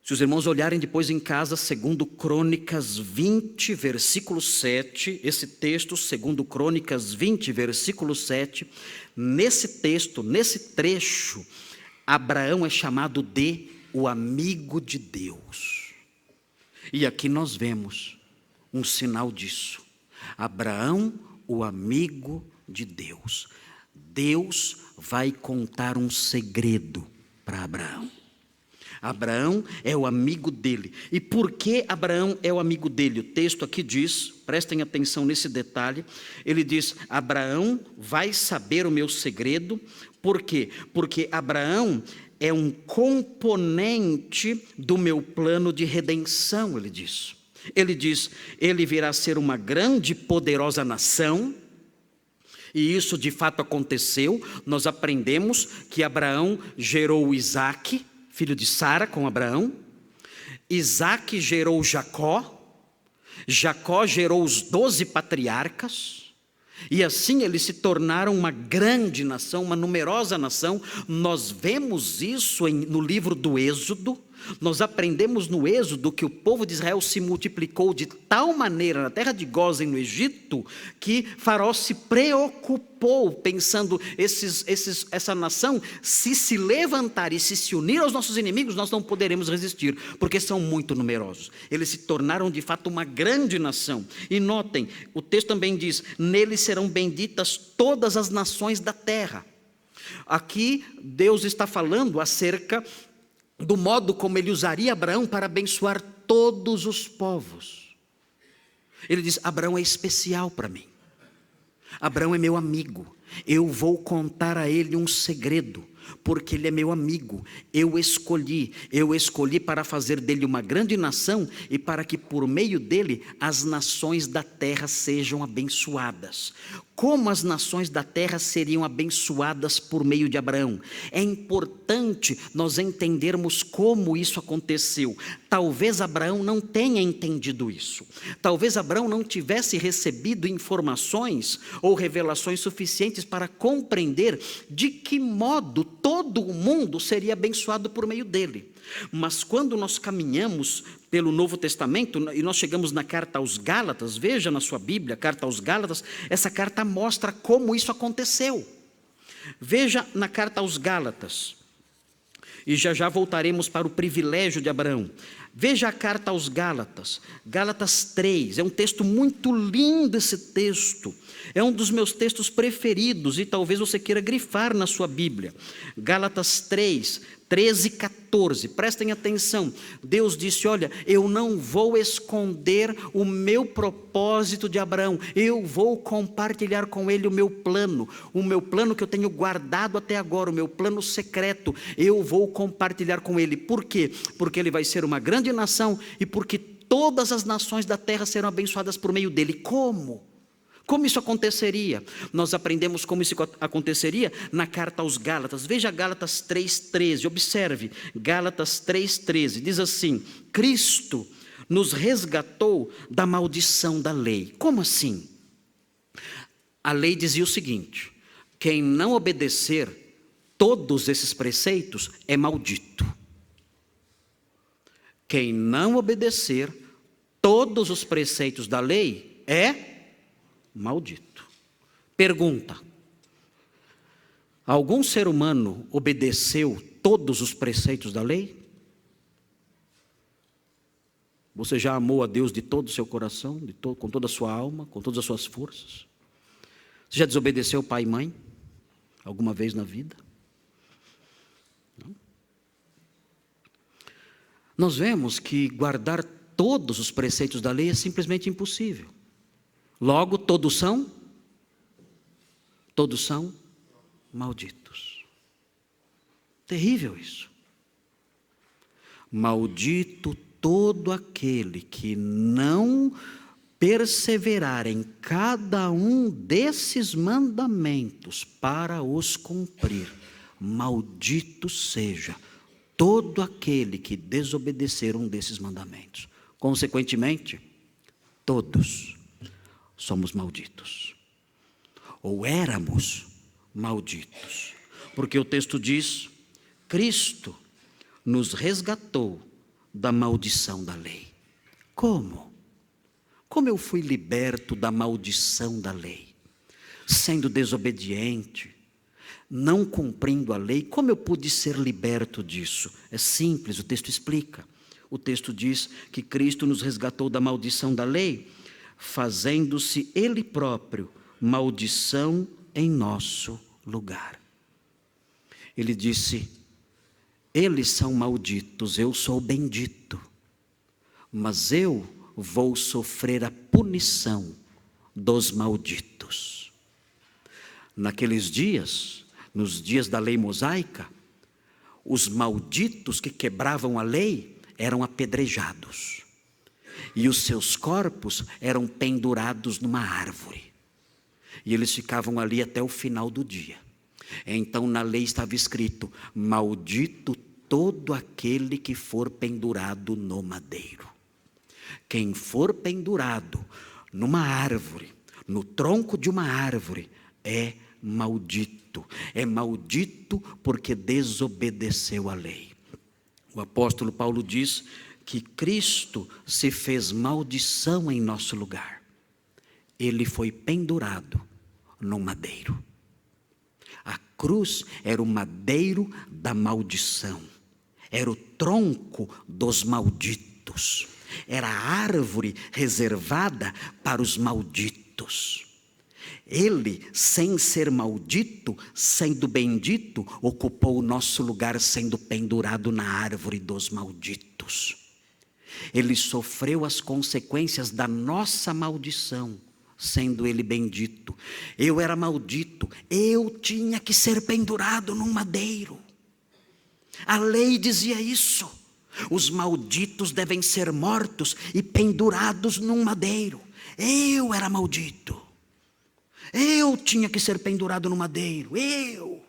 Se os irmãos olharem depois em casa, segundo Crônicas 20, versículo 7, esse texto, segundo Crônicas 20, versículo 7, nesse texto, nesse trecho, Abraão é chamado de o amigo de Deus. E aqui nós vemos um sinal disso. Abraão, o amigo de Deus. Deus vai contar um segredo para Abraão. Abraão é o amigo dele. E por que Abraão é o amigo dele? O texto aqui diz, prestem atenção nesse detalhe, ele diz: Abraão vai saber o meu segredo. Por quê? Porque Abraão é um componente do meu plano de redenção, ele diz. Ele diz: ele virá a ser uma grande e poderosa nação. E isso de fato aconteceu. Nós aprendemos que Abraão gerou Isaque, filho de Sara com Abraão. Isaque gerou Jacó. Jacó gerou os 12 patriarcas. E assim eles se tornaram uma grande nação, uma numerosa nação. Nós vemos isso no livro do Êxodo. Nós aprendemos no Êxodo que o povo de Israel se multiplicou de tal maneira na terra de Gósen, no Egito, que Faraó se preocupou, pensando: essa nação, se levantar e se unir aos nossos inimigos, nós não poderemos resistir, porque são muito numerosos. Eles se tornaram de fato uma grande nação. E notem, o texto também diz: neles serão benditas todas as nações da terra. Aqui Deus está falando acerca do modo como ele usaria Abraão para abençoar todos os povos. Ele diz: Abraão é especial para mim. Abraão é meu amigo. eu vou contar a ele um segredo, porque ele é meu amigo, eu escolhi para fazer dele uma grande nação e para que por meio dele as nações da terra sejam abençoadas. Como as nações da terra seriam abençoadas por meio de Abraão? É importante nós entendermos como isso aconteceu. Talvez Abraão não tenha entendido isso. Talvez Abraão não tivesse recebido informações ou revelações suficientes para compreender de que modo todo o mundo seria abençoado por meio dele. Mas quando nós caminhamos pelo Novo Testamento e nós chegamos na carta aos Gálatas, veja na sua Bíblia, a carta aos Gálatas, essa carta mostra como isso aconteceu. Veja na carta aos Gálatas, e já voltaremos para o privilégio de Abraão. Veja a carta aos Gálatas, Gálatas 3, é um texto muito lindo esse texto. É um dos meus textos preferidos e talvez você queira grifar na sua Bíblia. Gálatas 3, 13 e 14, prestem atenção. Deus disse, olha, eu não vou esconder o meu propósito de Abraão, eu vou compartilhar com ele o meu plano que eu tenho guardado até agora, o meu plano secreto, eu vou compartilhar com ele. Por quê? Porque ele vai ser uma grande nação e porque todas as nações da terra serão abençoadas por meio dele. Como? Como isso aconteceria? Nós aprendemos como isso aconteceria na carta aos Gálatas. Veja Gálatas 3,13, observe, Gálatas 3,13, diz assim, Cristo nos resgatou da maldição da lei. Como assim? A lei dizia o seguinte, quem não obedecer todos esses preceitos é maldito. Quem não obedecer todos os preceitos da lei é maldito. Pergunta: algum ser humano obedeceu todos os preceitos da lei? Você já amou a Deus de todo o seu coração, com toda a sua alma, com todas as suas forças? Você já desobedeceu pai e mãe alguma vez na vida? Não? Nós vemos que guardar todos os preceitos da lei é simplesmente impossível. Logo, todos são malditos. Terrível isso. Maldito todo aquele que não perseverar em cada um desses mandamentos para os cumprir. Maldito seja todo aquele que desobedecer um desses mandamentos. Consequentemente, todos somos malditos, ou éramos malditos, porque o texto diz, Cristo nos resgatou da maldição da lei. Como? Como eu fui liberto da maldição da lei? Sendo desobediente, não cumprindo a lei, como eu pude ser liberto disso? É simples, o texto explica. O texto diz que Cristo nos resgatou da maldição da lei, fazendo-se Ele próprio maldição em nosso lugar. Ele disse, eles são malditos, eu sou bendito, mas eu vou sofrer a punição dos malditos. Naqueles dias, nos dias da lei mosaica, os malditos que quebravam a lei eram apedrejados. E os seus corpos eram pendurados numa árvore. E eles ficavam ali até o final do dia. Então na lei estava escrito, maldito todo aquele que for pendurado no madeiro. Quem for pendurado numa árvore, no tronco de uma árvore, é maldito. É maldito porque desobedeceu a lei. O apóstolo Paulo diz que Cristo se fez maldição em nosso lugar. Ele foi pendurado no madeiro. A cruz era o madeiro da maldição. Era o tronco dos malditos. Era a árvore reservada para os malditos. Ele, sem ser maldito, sendo bendito, ocupou o nosso lugar sendo pendurado na árvore dos malditos. Ele sofreu as consequências da nossa maldição, sendo ele bendito. Eu era maldito, maldito. Eu tinha que ser pendurado num madeiro. A lei dizia isso. Os malditos devem ser mortos e pendurados num madeiro. Eu era maldito. Eu tinha que ser pendurado no madeiro. Eu.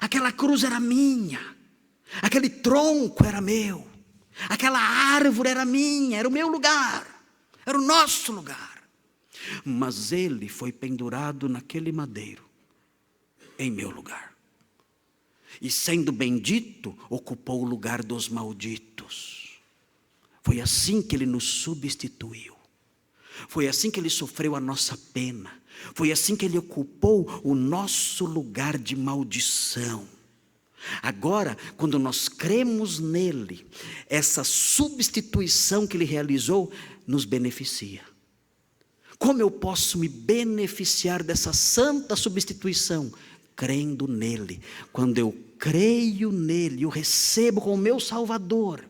Aquela cruz era minha. Aquele tronco era meu. Aquela árvore era minha. Era o meu lugar. Era o nosso lugar. Mas ele foi pendurado naquele madeiro, em meu lugar. E sendo bendito, ocupou o lugar dos malditos. Foi assim que ele nos substituiu. Foi assim que ele sofreu a nossa pena. Foi assim que ele ocupou o nosso lugar de maldição. Agora, quando nós cremos nele, essa substituição que ele realizou nos beneficia. Como eu posso me beneficiar dessa santa substituição? Crendo nele. Quando eu creio nele, eu recebo como meu Salvador.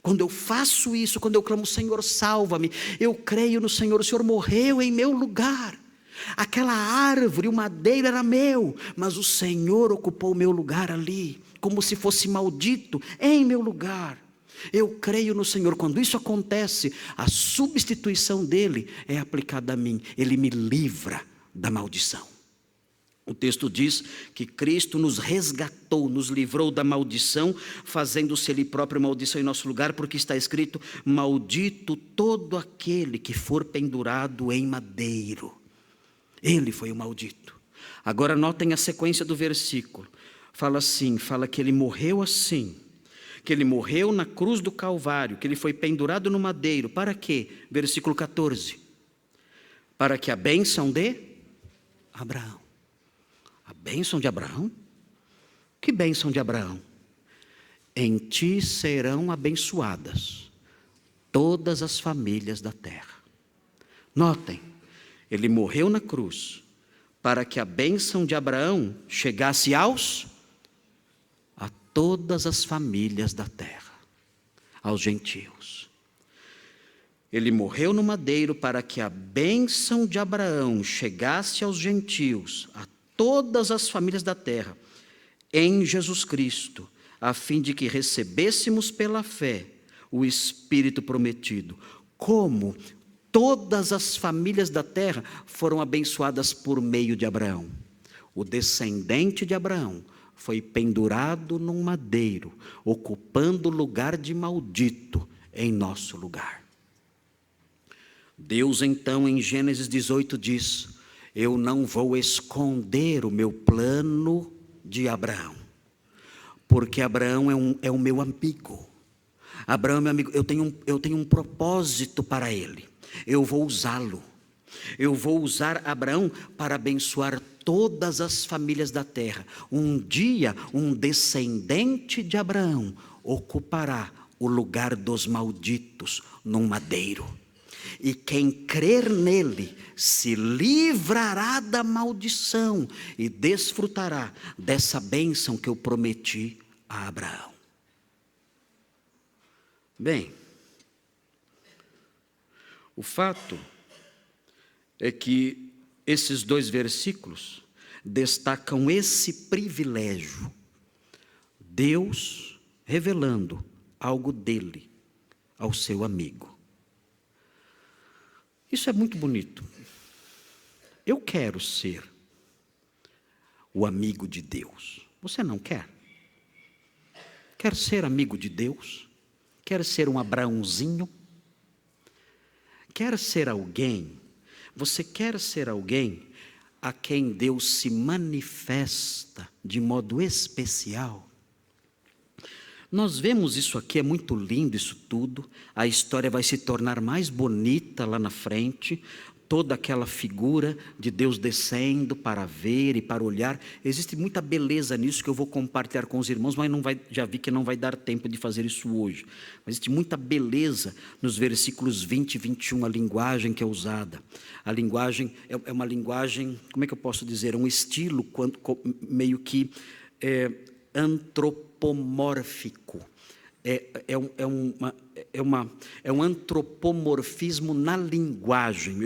Quando eu faço isso, quando eu clamo, Senhor, salva-me, eu creio no Senhor, o Senhor morreu em meu lugar. Aquela árvore, o madeiro era meu, mas o Senhor ocupou o meu lugar ali, como se fosse maldito em meu lugar. Eu creio no Senhor. Quando isso acontece, a substituição dele é aplicada a mim. Ele me livra da maldição. O texto diz que Cristo nos resgatou, nos livrou da maldição, fazendo-se Ele próprio maldição em nosso lugar, porque está escrito: maldito todo aquele que for pendurado em madeiro. Ele foi o maldito. Agora notem a sequência do versículo. Fala assim, fala que Ele morreu assim, que Ele morreu na cruz do Calvário, que Ele foi pendurado no madeiro. Para quê? Versículo 14. Para que a bênção de Abraão. A bênção de Abraão? Que bênção de Abraão? Em ti serão abençoadas todas as famílias da terra. Notem, ele morreu na cruz para que a bênção de Abraão chegasse a todas as famílias da terra, aos gentios. Ele morreu no madeiro para que a bênção de Abraão chegasse aos gentios, a todas as famílias da terra, em Jesus Cristo, a fim de que recebêssemos pela fé o Espírito prometido. Como todas as famílias da terra foram abençoadas por meio de Abraão. O descendente de Abraão foi pendurado num madeiro, ocupando o lugar de maldito em nosso lugar. Deus então, em Gênesis 18, diz: eu não vou esconder o meu plano de Abraão, porque Abraão é o meu amigo. Abraão é meu amigo, eu tenho um propósito para ele. Eu vou usá-lo. Eu vou usar Abraão para abençoar todas as famílias da terra. Um dia, um descendente de Abraão ocupará o lugar dos malditos num madeiro. E quem crer nele se livrará da maldição e desfrutará dessa bênção que eu prometi a Abraão. Bem, o fato é que esses dois versículos destacam esse privilégio. Deus revelando algo dele ao seu amigo. Isso é muito bonito. Eu quero ser o amigo de Deus. Você não quer? Quer ser amigo de Deus? Quer ser um Abraãozinho? Quer ser alguém? Você quer ser alguém a quem Deus se manifesta de modo especial? Nós vemos isso aqui, é muito lindo isso tudo. A história vai se tornar mais bonita lá na frente. Toda aquela figura de Deus descendo para ver e para olhar. Existe muita beleza nisso que eu vou compartilhar com os irmãos, mas já vi que não vai dar tempo de fazer isso hoje. Mas existe muita beleza nos versículos 20 e 21, a linguagem que é usada. A linguagem é uma linguagem, como é que eu posso dizer? Um estilo meio que antropomórfico. é um antropomorfismo na linguagem.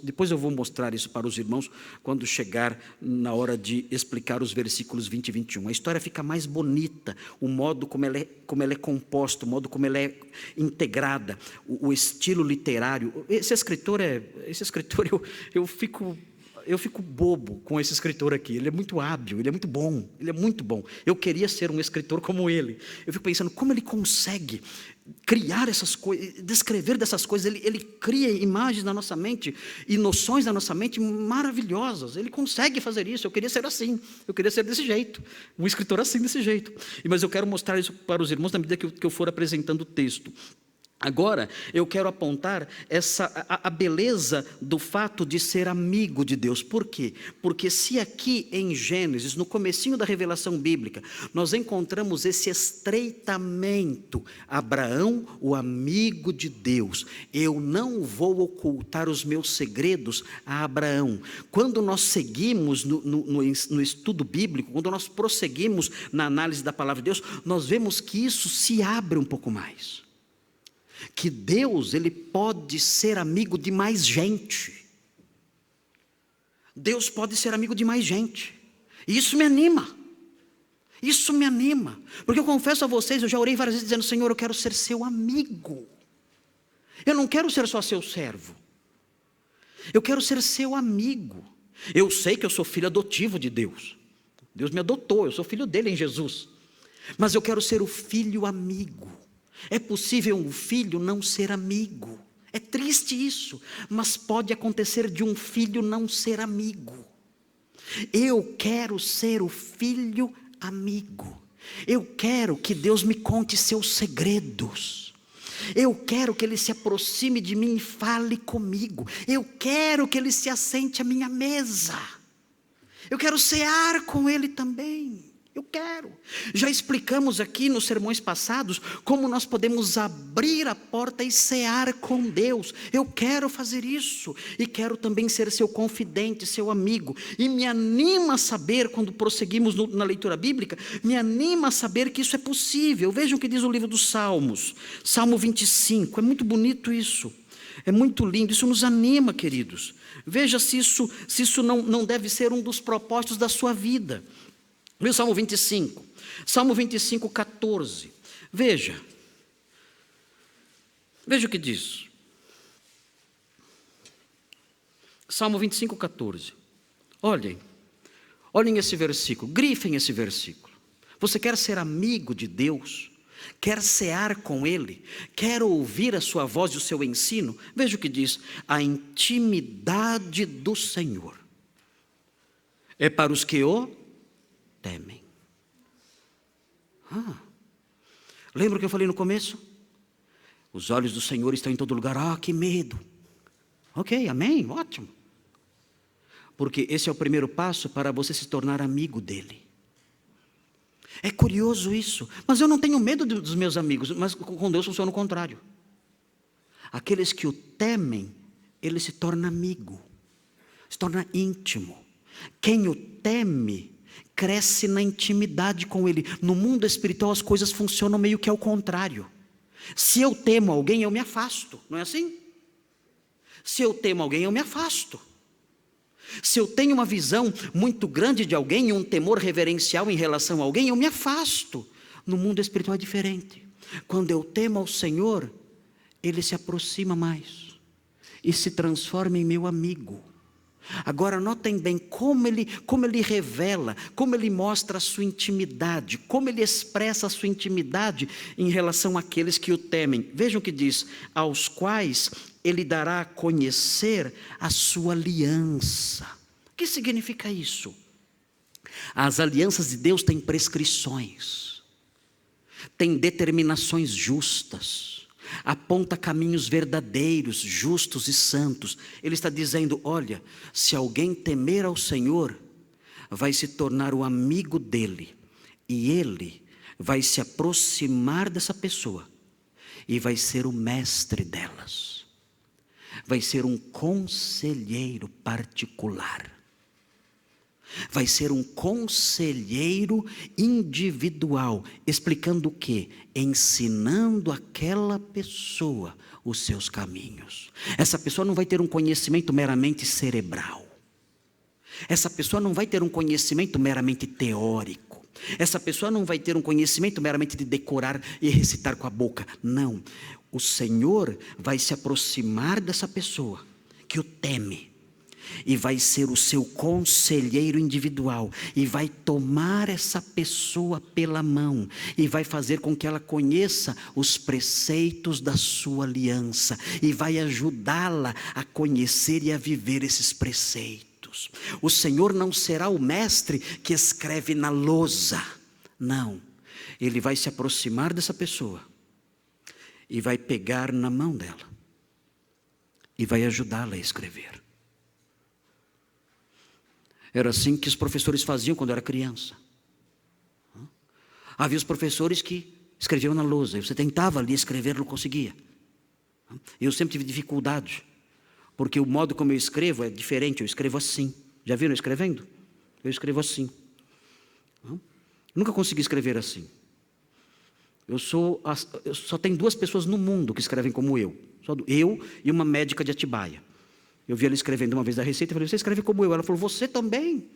Depois eu vou mostrar isso para os irmãos quando chegar na hora de explicar os versículos 20 e 21. A história fica mais bonita, o modo como ela é composta, o modo como ela é integrada, o estilo literário. Esse escritor eu fico bobo com esse escritor aqui. Ele é muito hábil, ele é muito bom, Eu queria ser um escritor como ele. Eu fico pensando como ele consegue criar essas coisas, descrever dessas coisas. Ele cria imagens na nossa mente e noções na nossa mente maravilhosas. Ele consegue fazer isso. Eu queria ser assim, eu queria ser desse jeito, um escritor assim, desse jeito. Mas eu quero mostrar isso para os irmãos na medida que eu for apresentando o texto. Agora, eu quero apontar a beleza do fato de ser amigo de Deus. Por quê? Porque se aqui em Gênesis, no comecinho da revelação bíblica, nós encontramos esse estreitamento, Abraão, o amigo de Deus. Eu não vou ocultar os meus segredos a Abraão. Quando nós seguimos no estudo bíblico, quando nós prosseguimos na análise da palavra de Deus, nós vemos que isso se abre um pouco mais. Que Deus, Ele pode ser amigo de mais gente. Deus pode ser amigo de mais gente. E isso me anima. Isso me anima. Porque eu confesso a vocês, eu já orei várias vezes dizendo: Senhor, eu quero ser seu amigo. Eu não quero ser só seu servo. Eu quero ser seu amigo. Eu sei que eu sou filho adotivo de Deus. Deus me adotou, eu sou filho dele em Jesus. Mas eu quero ser o filho amigo. É possível um filho não ser amigo. É triste isso, mas pode acontecer de um filho não ser amigo. Eu quero ser o filho amigo. Eu quero que Deus me conte seus segredos. Eu quero que Ele se aproxime de mim e fale comigo. Eu quero que Ele se assente à minha mesa. Eu quero cear com Ele também. Eu quero. Já explicamos aqui nos sermões passados como nós podemos abrir a porta e cear com Deus. Eu quero fazer isso e quero também ser seu confidente, seu amigo. E me anima a saber, quando prosseguimos na leitura bíblica, me anima a saber que isso é possível. Vejam o que diz o livro dos Salmos, Salmo 25, é muito bonito isso. É muito lindo, isso nos anima, queridos. Veja se isso não deve ser um dos propósitos da sua vida. Veja o Salmo 25, Salmo 25, 14. Veja o que diz. Salmo 25, 14. Olhem esse versículo, grifem esse versículo. Você quer ser amigo de Deus? Quer cear com Ele? Quer ouvir a sua voz e o seu ensino? Veja o que diz: a intimidade do Senhor é para os que o temem. Lembra o que eu falei no começo? Os olhos do Senhor estão em todo lugar. Que medo. Ok, amém, ótimo. Porque esse é o primeiro passo para você se tornar amigo dEle. É curioso isso. Mas eu não tenho medo dos meus amigos. Mas com Deus funciona o contrário. Aqueles que o temem, Ele se torna amigo, se torna íntimo. Quem o teme cresce na intimidade com Ele. No mundo espiritual as coisas funcionam meio que ao contrário. Se eu temo alguém, eu me afasto, não é assim? Se eu temo alguém, eu me afasto. Se eu tenho uma visão muito grande de alguém, um temor reverencial em relação a alguém, eu me afasto. No mundo espiritual é diferente. Quando eu temo ao Senhor, Ele se aproxima mais e se transforma em meu amigo. Agora notem bem como ele revela, como Ele mostra a sua intimidade, como Ele expressa a sua intimidade em relação àqueles que o temem. Vejam o que diz: aos quais Ele dará a conhecer a sua aliança. O que significa isso? As alianças de Deus têm prescrições, têm determinações justas, aponta caminhos verdadeiros, justos e santos. Ele está dizendo: olha, se alguém temer ao Senhor, vai se tornar o amigo dEle, e Ele vai se aproximar dessa pessoa, e vai ser o mestre delas, vai ser um conselheiro particular. Vai ser um conselheiro individual, explicando o quê? Ensinando aquela pessoa os seus caminhos. Essa pessoa não vai ter um conhecimento meramente cerebral. Essa pessoa não vai ter um conhecimento meramente teórico. Essa pessoa não vai ter um conhecimento meramente de decorar e recitar com a boca. Não. O Senhor vai se aproximar dessa pessoa que o teme. E vai ser o seu conselheiro individual, e vai tomar essa pessoa pela mão, e vai fazer com que ela conheça os preceitos da sua aliança, e vai ajudá-la a conhecer e a viver esses preceitos. O Senhor não será o mestre que escreve na lousa, não. Ele vai se aproximar dessa pessoa, e vai pegar na mão dela, e vai ajudá-la a escrever. Era assim que os professores faziam quando eu era criança. Havia os professores que escreviam na lousa, e você tentava ali escrever, não conseguia. Eu sempre tive dificuldade, porque o modo como eu escrevo é diferente, eu escrevo assim. Já viram eu escrevendo? Eu escrevo assim. Nunca consegui escrever assim. Eu só tem 2 pessoas no mundo que escrevem como eu. Só eu e uma médica de Atibaia. Eu vi ela escrevendo uma vez a receita e falei, você escreve como eu? Ela falou, você também?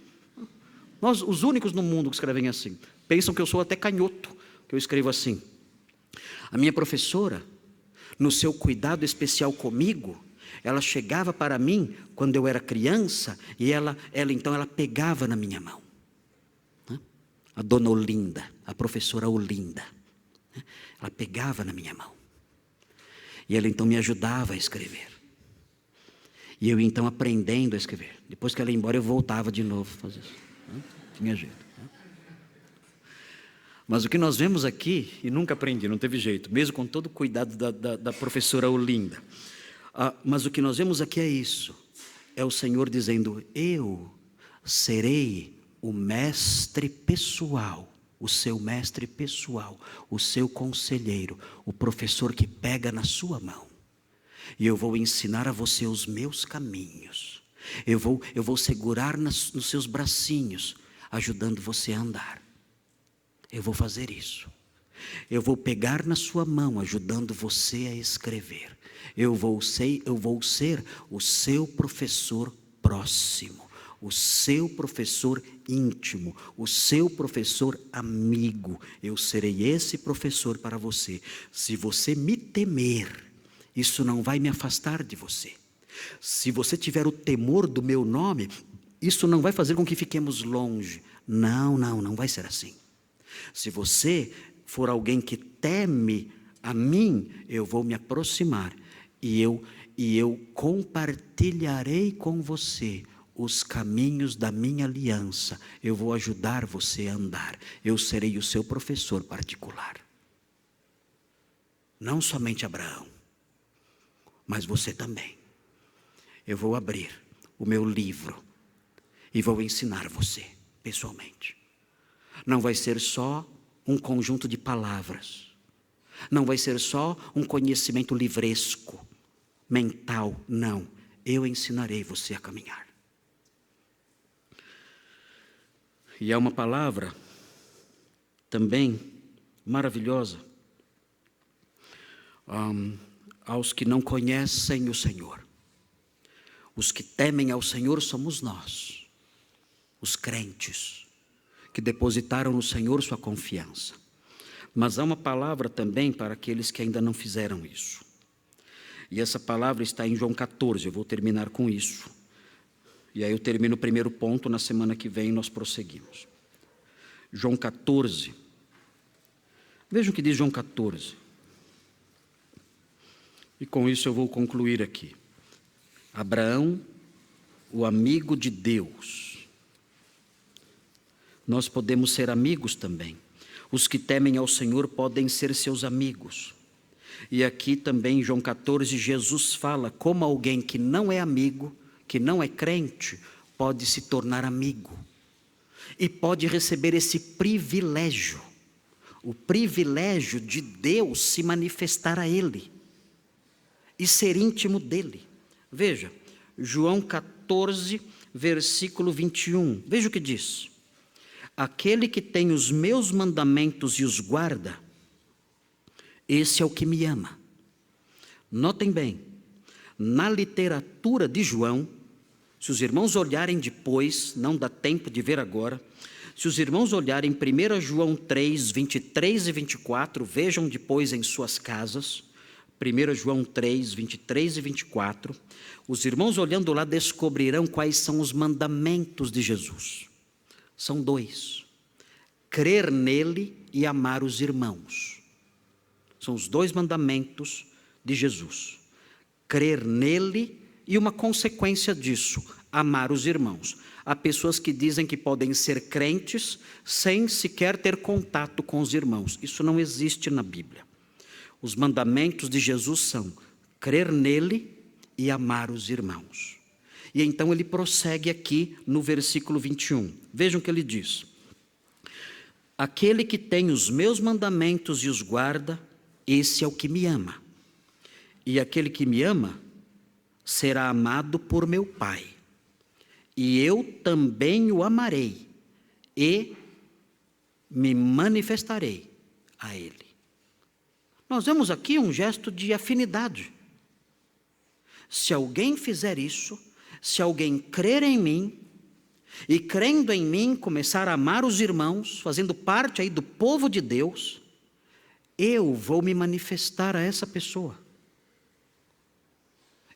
Nós, os únicos no mundo que escrevem assim. Pensam que eu sou até canhoto, que eu escrevo assim. A minha professora, no seu cuidado especial comigo, ela chegava para mim, quando eu era criança, e ela pegava na minha mão. A dona Olinda, a professora Olinda. Ela pegava na minha mão. E ela então me ajudava a escrever. E eu então aprendendo a escrever. Depois que ela ia embora eu voltava de novo a fazer isso. Tinha jeito. Mas o que nós vemos aqui, e nunca aprendi, não teve jeito, mesmo com todo o cuidado da professora Olinda. Mas o que nós vemos aqui é isso. É o Senhor dizendo, eu serei o mestre pessoal, o seu mestre pessoal, o seu conselheiro, o professor que pega na sua mão. E eu vou ensinar a você os meus caminhos. Eu vou segurar nos seus bracinhos, ajudando você a andar. Eu vou fazer isso. Eu vou pegar na sua mão, ajudando você a escrever. Eu vou ser o seu professor próximo, o seu professor íntimo, o seu professor amigo. Eu serei esse professor para você. Se você me temer, isso não vai me afastar de você. Se você tiver o temor do meu nome, isso não vai fazer com que fiquemos longe. Não vai ser assim. Se você for alguém que teme a mim, eu vou me aproximar e eu compartilharei com você os caminhos da minha aliança. Eu vou ajudar você a andar. Eu serei o seu professor particular. Não somente Abraão, mas você também. Eu vou abrir o meu livro e vou ensinar você pessoalmente. Não vai ser só um conjunto de palavras. Não vai ser só um conhecimento livresco, mental. Não, eu ensinarei você a caminhar. E há uma palavra também maravilhosa aos que não conhecem o Senhor. Os que temem ao Senhor somos nós, os crentes, que depositaram no Senhor sua confiança. Mas há uma palavra também para aqueles que ainda não fizeram isso. E essa palavra está em João 14, eu vou terminar com isso. E aí eu termino o primeiro ponto, na semana que vem nós prosseguimos. João 14. Vejam o que diz João 14. E com isso eu vou concluir aqui. Abraão, o amigo de Deus. Nós podemos ser amigos também. Os que temem ao Senhor podem ser seus amigos. E aqui também em João 14, Jesus fala como alguém que não é amigo, que não é crente, pode se tornar amigo. E pode receber esse privilégio. O privilégio de Deus se manifestar a ele. E ser íntimo dele. Veja, João 14, versículo 21. Veja o que diz: aquele que tem os meus mandamentos e os guarda, esse é o que me ama. Notem bem, na literatura de João, se os irmãos olharem depois, não dá tempo de ver agora, se os irmãos olharem 1 João 3, 23 e 24, vejam depois em suas casas, 1 João 3, 23 e 24, os irmãos olhando lá descobrirão quais são os mandamentos de Jesus. São 2, crer nele e amar os irmãos. São os 2 mandamentos de Jesus, crer nele e uma consequência disso, amar os irmãos. Há pessoas que dizem que podem ser crentes sem sequer ter contato com os irmãos. Isso não existe na Bíblia. Os mandamentos de Jesus são crer nele e amar os irmãos. E então ele prossegue aqui no versículo 21. Vejam o que ele diz: aquele que tem os meus mandamentos e os guarda, esse é o que me ama. E aquele que me ama será amado por meu Pai. E eu também o amarei e me manifestarei a ele. Nós vemos aqui um gesto de afinidade. Se alguém fizer isso, se alguém crer em mim, e crendo em mim começar a amar os irmãos, fazendo parte aí do povo de Deus, eu vou me manifestar a essa pessoa.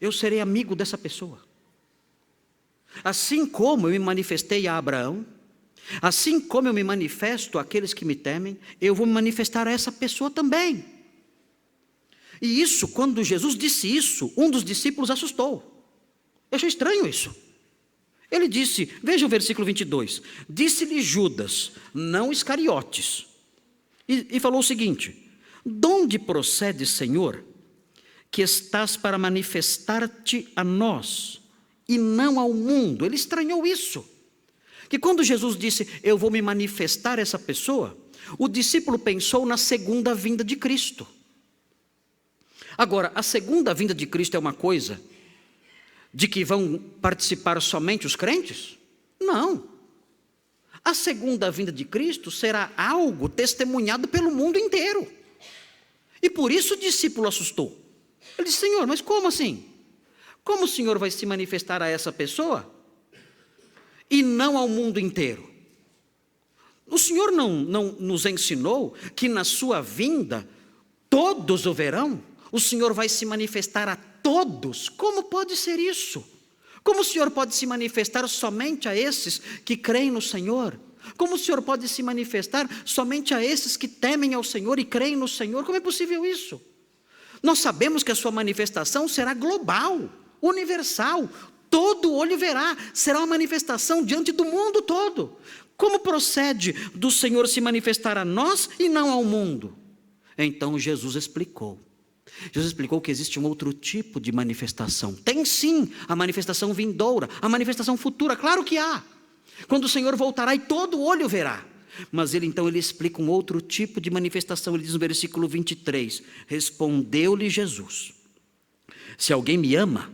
Eu serei amigo dessa pessoa. Assim como eu me manifestei a Abraão, assim como eu me manifesto àqueles que me temem, eu vou me manifestar a essa pessoa também. E isso, quando Jesus disse isso, um dos discípulos assustou. Eu achei estranho isso. Ele disse, veja o versículo 22, disse-lhe Judas, não Iscariotes, e falou o seguinte: de onde procede, Senhor, que estás para manifestar-te a nós e não ao mundo? Ele estranhou isso, que quando Jesus disse, eu vou me manifestar a essa pessoa, o discípulo pensou na segunda vinda de Cristo. Agora, a segunda vinda de Cristo é uma coisa de que vão participar somente os crentes? Não. A segunda vinda de Cristo será algo testemunhado pelo mundo inteiro. E por isso o discípulo assustou. Ele disse, Senhor, mas como assim? Como o Senhor vai se manifestar a essa pessoa e não ao mundo inteiro? O Senhor não nos ensinou que na sua vinda todos o verão? O Senhor vai se manifestar a todos? Como pode ser isso? Como o Senhor pode se manifestar somente a esses que creem no Senhor? Como o Senhor pode se manifestar somente a esses que temem ao Senhor e creem no Senhor? Como é possível isso? Nós sabemos que a sua manifestação será global, universal, todo olho verá, será uma manifestação diante do mundo todo. Como procede do Senhor se manifestar a nós e não ao mundo? Então Jesus explicou. Jesus explicou que existe um outro tipo de manifestação. Tem sim a manifestação vindoura, a manifestação futura, claro que há. Quando o Senhor voltará e todo olho verá. Mas ele explica um outro tipo de manifestação. Ele diz no versículo 23, respondeu-lhe Jesus, se alguém me ama,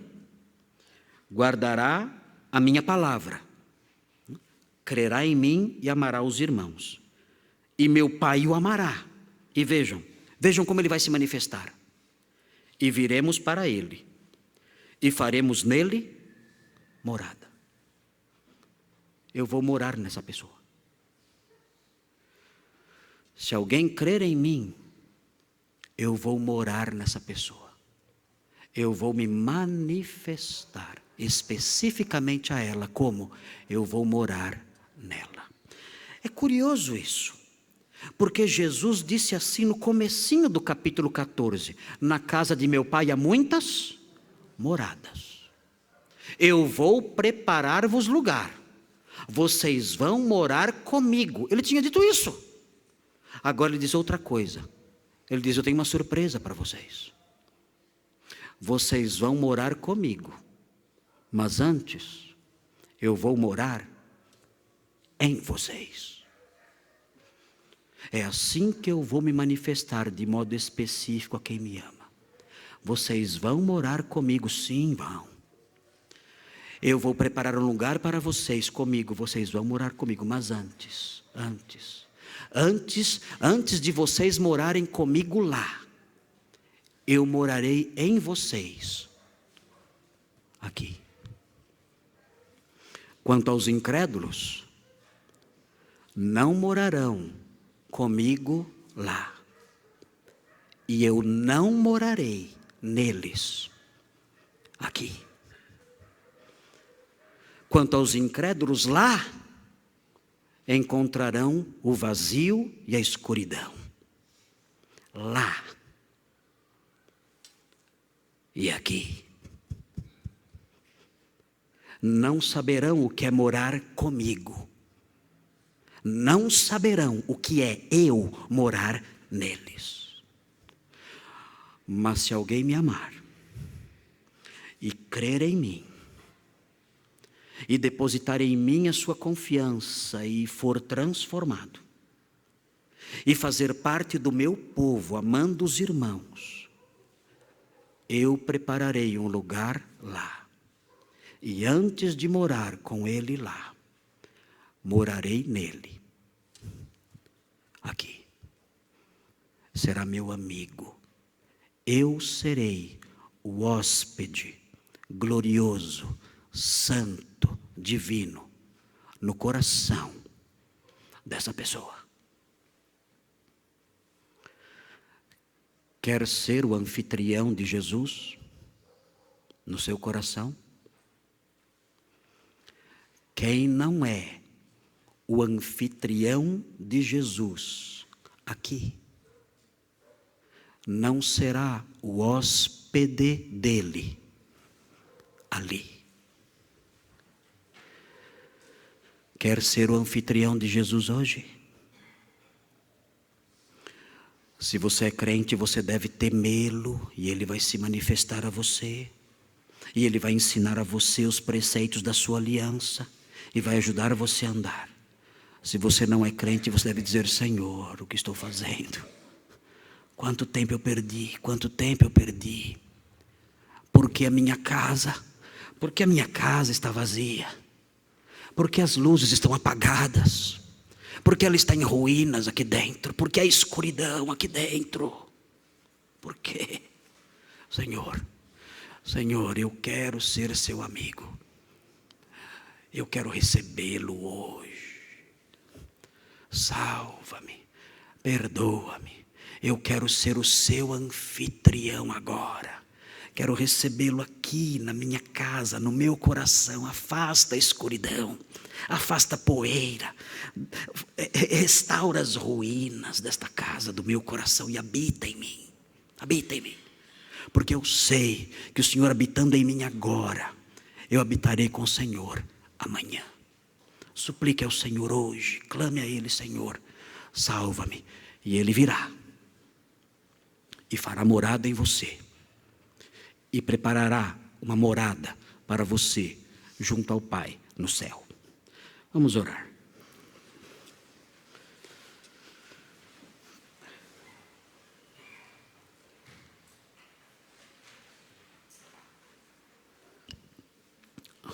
guardará a minha palavra, crerá em mim e amará os irmãos, e meu Pai o amará. E vejam como ele vai se manifestar. E viremos para ele, e faremos nele morada. Eu vou morar nessa pessoa. Se alguém crer em mim, eu vou morar nessa pessoa. Eu vou me manifestar especificamente a ela, como eu vou morar nela. É curioso isso, porque Jesus disse assim no comecinho do capítulo 14, na casa de meu Pai há muitas moradas. Eu vou preparar-vos lugar, vocês vão morar comigo. Ele tinha dito isso. Agora ele diz outra coisa. Ele diz, eu tenho uma surpresa para vocês. Vocês vão morar comigo, mas antes eu vou morar em vocês. É assim que eu vou me manifestar de modo específico a quem me ama. Vocês vão morar comigo? Sim, vão. Eu vou preparar um lugar para vocês comigo, vocês vão morar comigo, mas antes de vocês morarem comigo lá, eu morarei em vocês, aqui. Quanto aos incrédulos, não morarão comigo lá, e eu não morarei neles, aqui. Quanto aos incrédulos lá, encontrarão o vazio e a escuridão, lá e aqui. Não saberão o que é morar comigo, não saberão o que é eu morar neles. Mas se alguém me amar e crer em mim, e depositar em mim a sua confiança e for transformado, e fazer parte do meu povo, amando os irmãos, eu prepararei um lugar lá, e antes de morar com ele lá, morarei nele, aqui. Será meu amigo, eu serei o hóspede glorioso, santo, divino, no coração dessa pessoa. Quer ser o anfitrião de Jesus no seu coração? Quem não é o anfitrião de Jesus aqui, não será o hóspede dele ali. Quer ser o anfitrião de Jesus hoje? Se você é crente, você deve temê-lo, e ele vai se manifestar a você, e ele vai ensinar a você os preceitos da sua aliança, e vai ajudar você a andar. Se você não é crente, você deve dizer: Senhor, o que estou fazendo? Quanto tempo eu perdi, quanto tempo eu perdi. Porque a minha casa está vazia. Porque as luzes estão apagadas, porque ela está em ruínas aqui dentro, porque há escuridão aqui dentro. Por quê? Senhor, eu quero ser seu amigo, eu quero recebê-lo hoje. Salva-me, perdoa-me, eu quero ser o seu anfitrião agora. Quero recebê-lo aqui na minha casa, no meu coração. Afasta a escuridão, afasta a poeira, restaura as ruínas desta casa do meu coração e habita em mim. Habita em mim. Porque eu sei que o Senhor habitando em mim agora, eu habitarei com o Senhor amanhã. Suplique ao Senhor hoje, clame a Ele: Senhor, salva-me. E Ele virá e fará morada em você. E preparará uma morada para você junto ao Pai no céu. Vamos orar.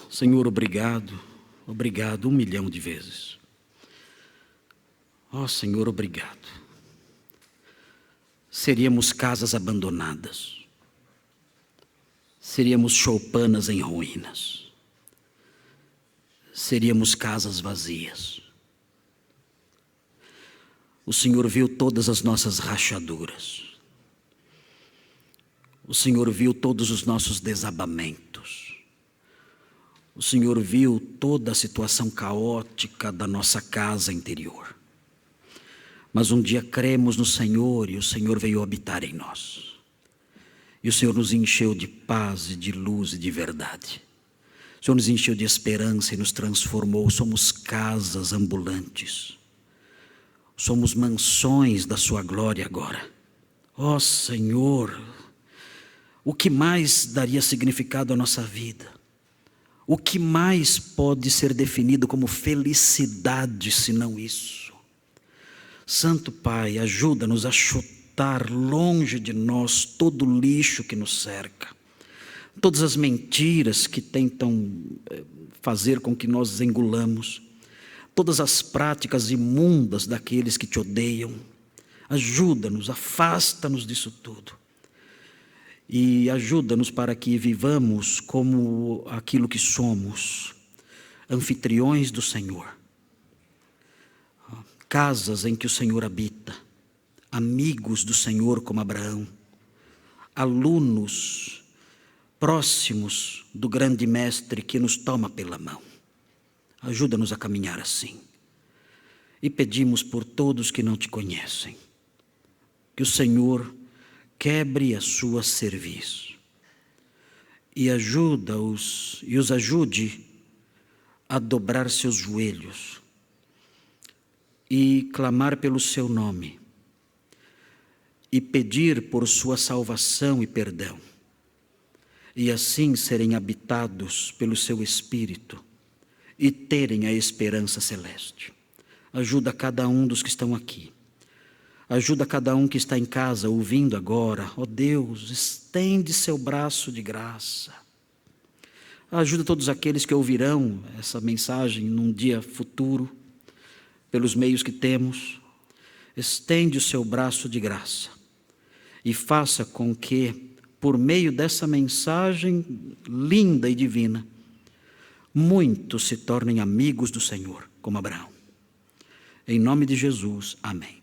Senhor, obrigado 1 milhão de vezes. Ó Senhor, obrigado. Seríamos casas abandonadas. Seríamos choupanas em ruínas. Seríamos casas vazias. O Senhor viu todas as nossas rachaduras. O Senhor viu todos os nossos desabamentos. O Senhor viu toda a situação caótica da nossa casa interior. Mas um dia cremos no Senhor e o Senhor veio habitar em nós. E o Senhor nos encheu de paz e de luz e de verdade. O Senhor nos encheu de esperança e nos transformou. Somos casas ambulantes. Somos mansões da sua glória agora. Ó Senhor, o que mais daria significado à nossa vida? O que mais pode ser definido como felicidade, senão isso? Santo Pai, ajuda-nos a chutar longe de nós todo o lixo que nos cerca. todas as mentiras que tentam fazer com que nós engolamos, todas as práticas imundas daqueles que te odeiam. Ajuda-nos, afasta-nos disso tudo. E ajuda-nos para que vivamos como aquilo que somos, anfitriões do Senhor. Casas em que o Senhor habita, amigos do Senhor como Abraão, alunos próximos do grande mestre que nos toma pela mão. Ajuda-nos a caminhar assim. E pedimos por todos que não te conhecem, que o Senhor quebre a sua cerviz e os ajude a dobrar seus joelhos e clamar pelo seu nome e pedir por sua salvação e perdão, e assim serem habitados pelo seu Espírito e terem a esperança celeste. Ajuda cada um dos que estão aqui. Ajuda cada um que está em casa ouvindo agora. Ó Deus, estende seu braço de graça. Ajuda todos aqueles que ouvirão essa mensagem num dia futuro, pelos meios que temos. Estende o seu braço de graça e faça com que, por meio dessa mensagem linda e divina, muitos se tornem amigos do Senhor, como Abraão. Em nome de Jesus, amém.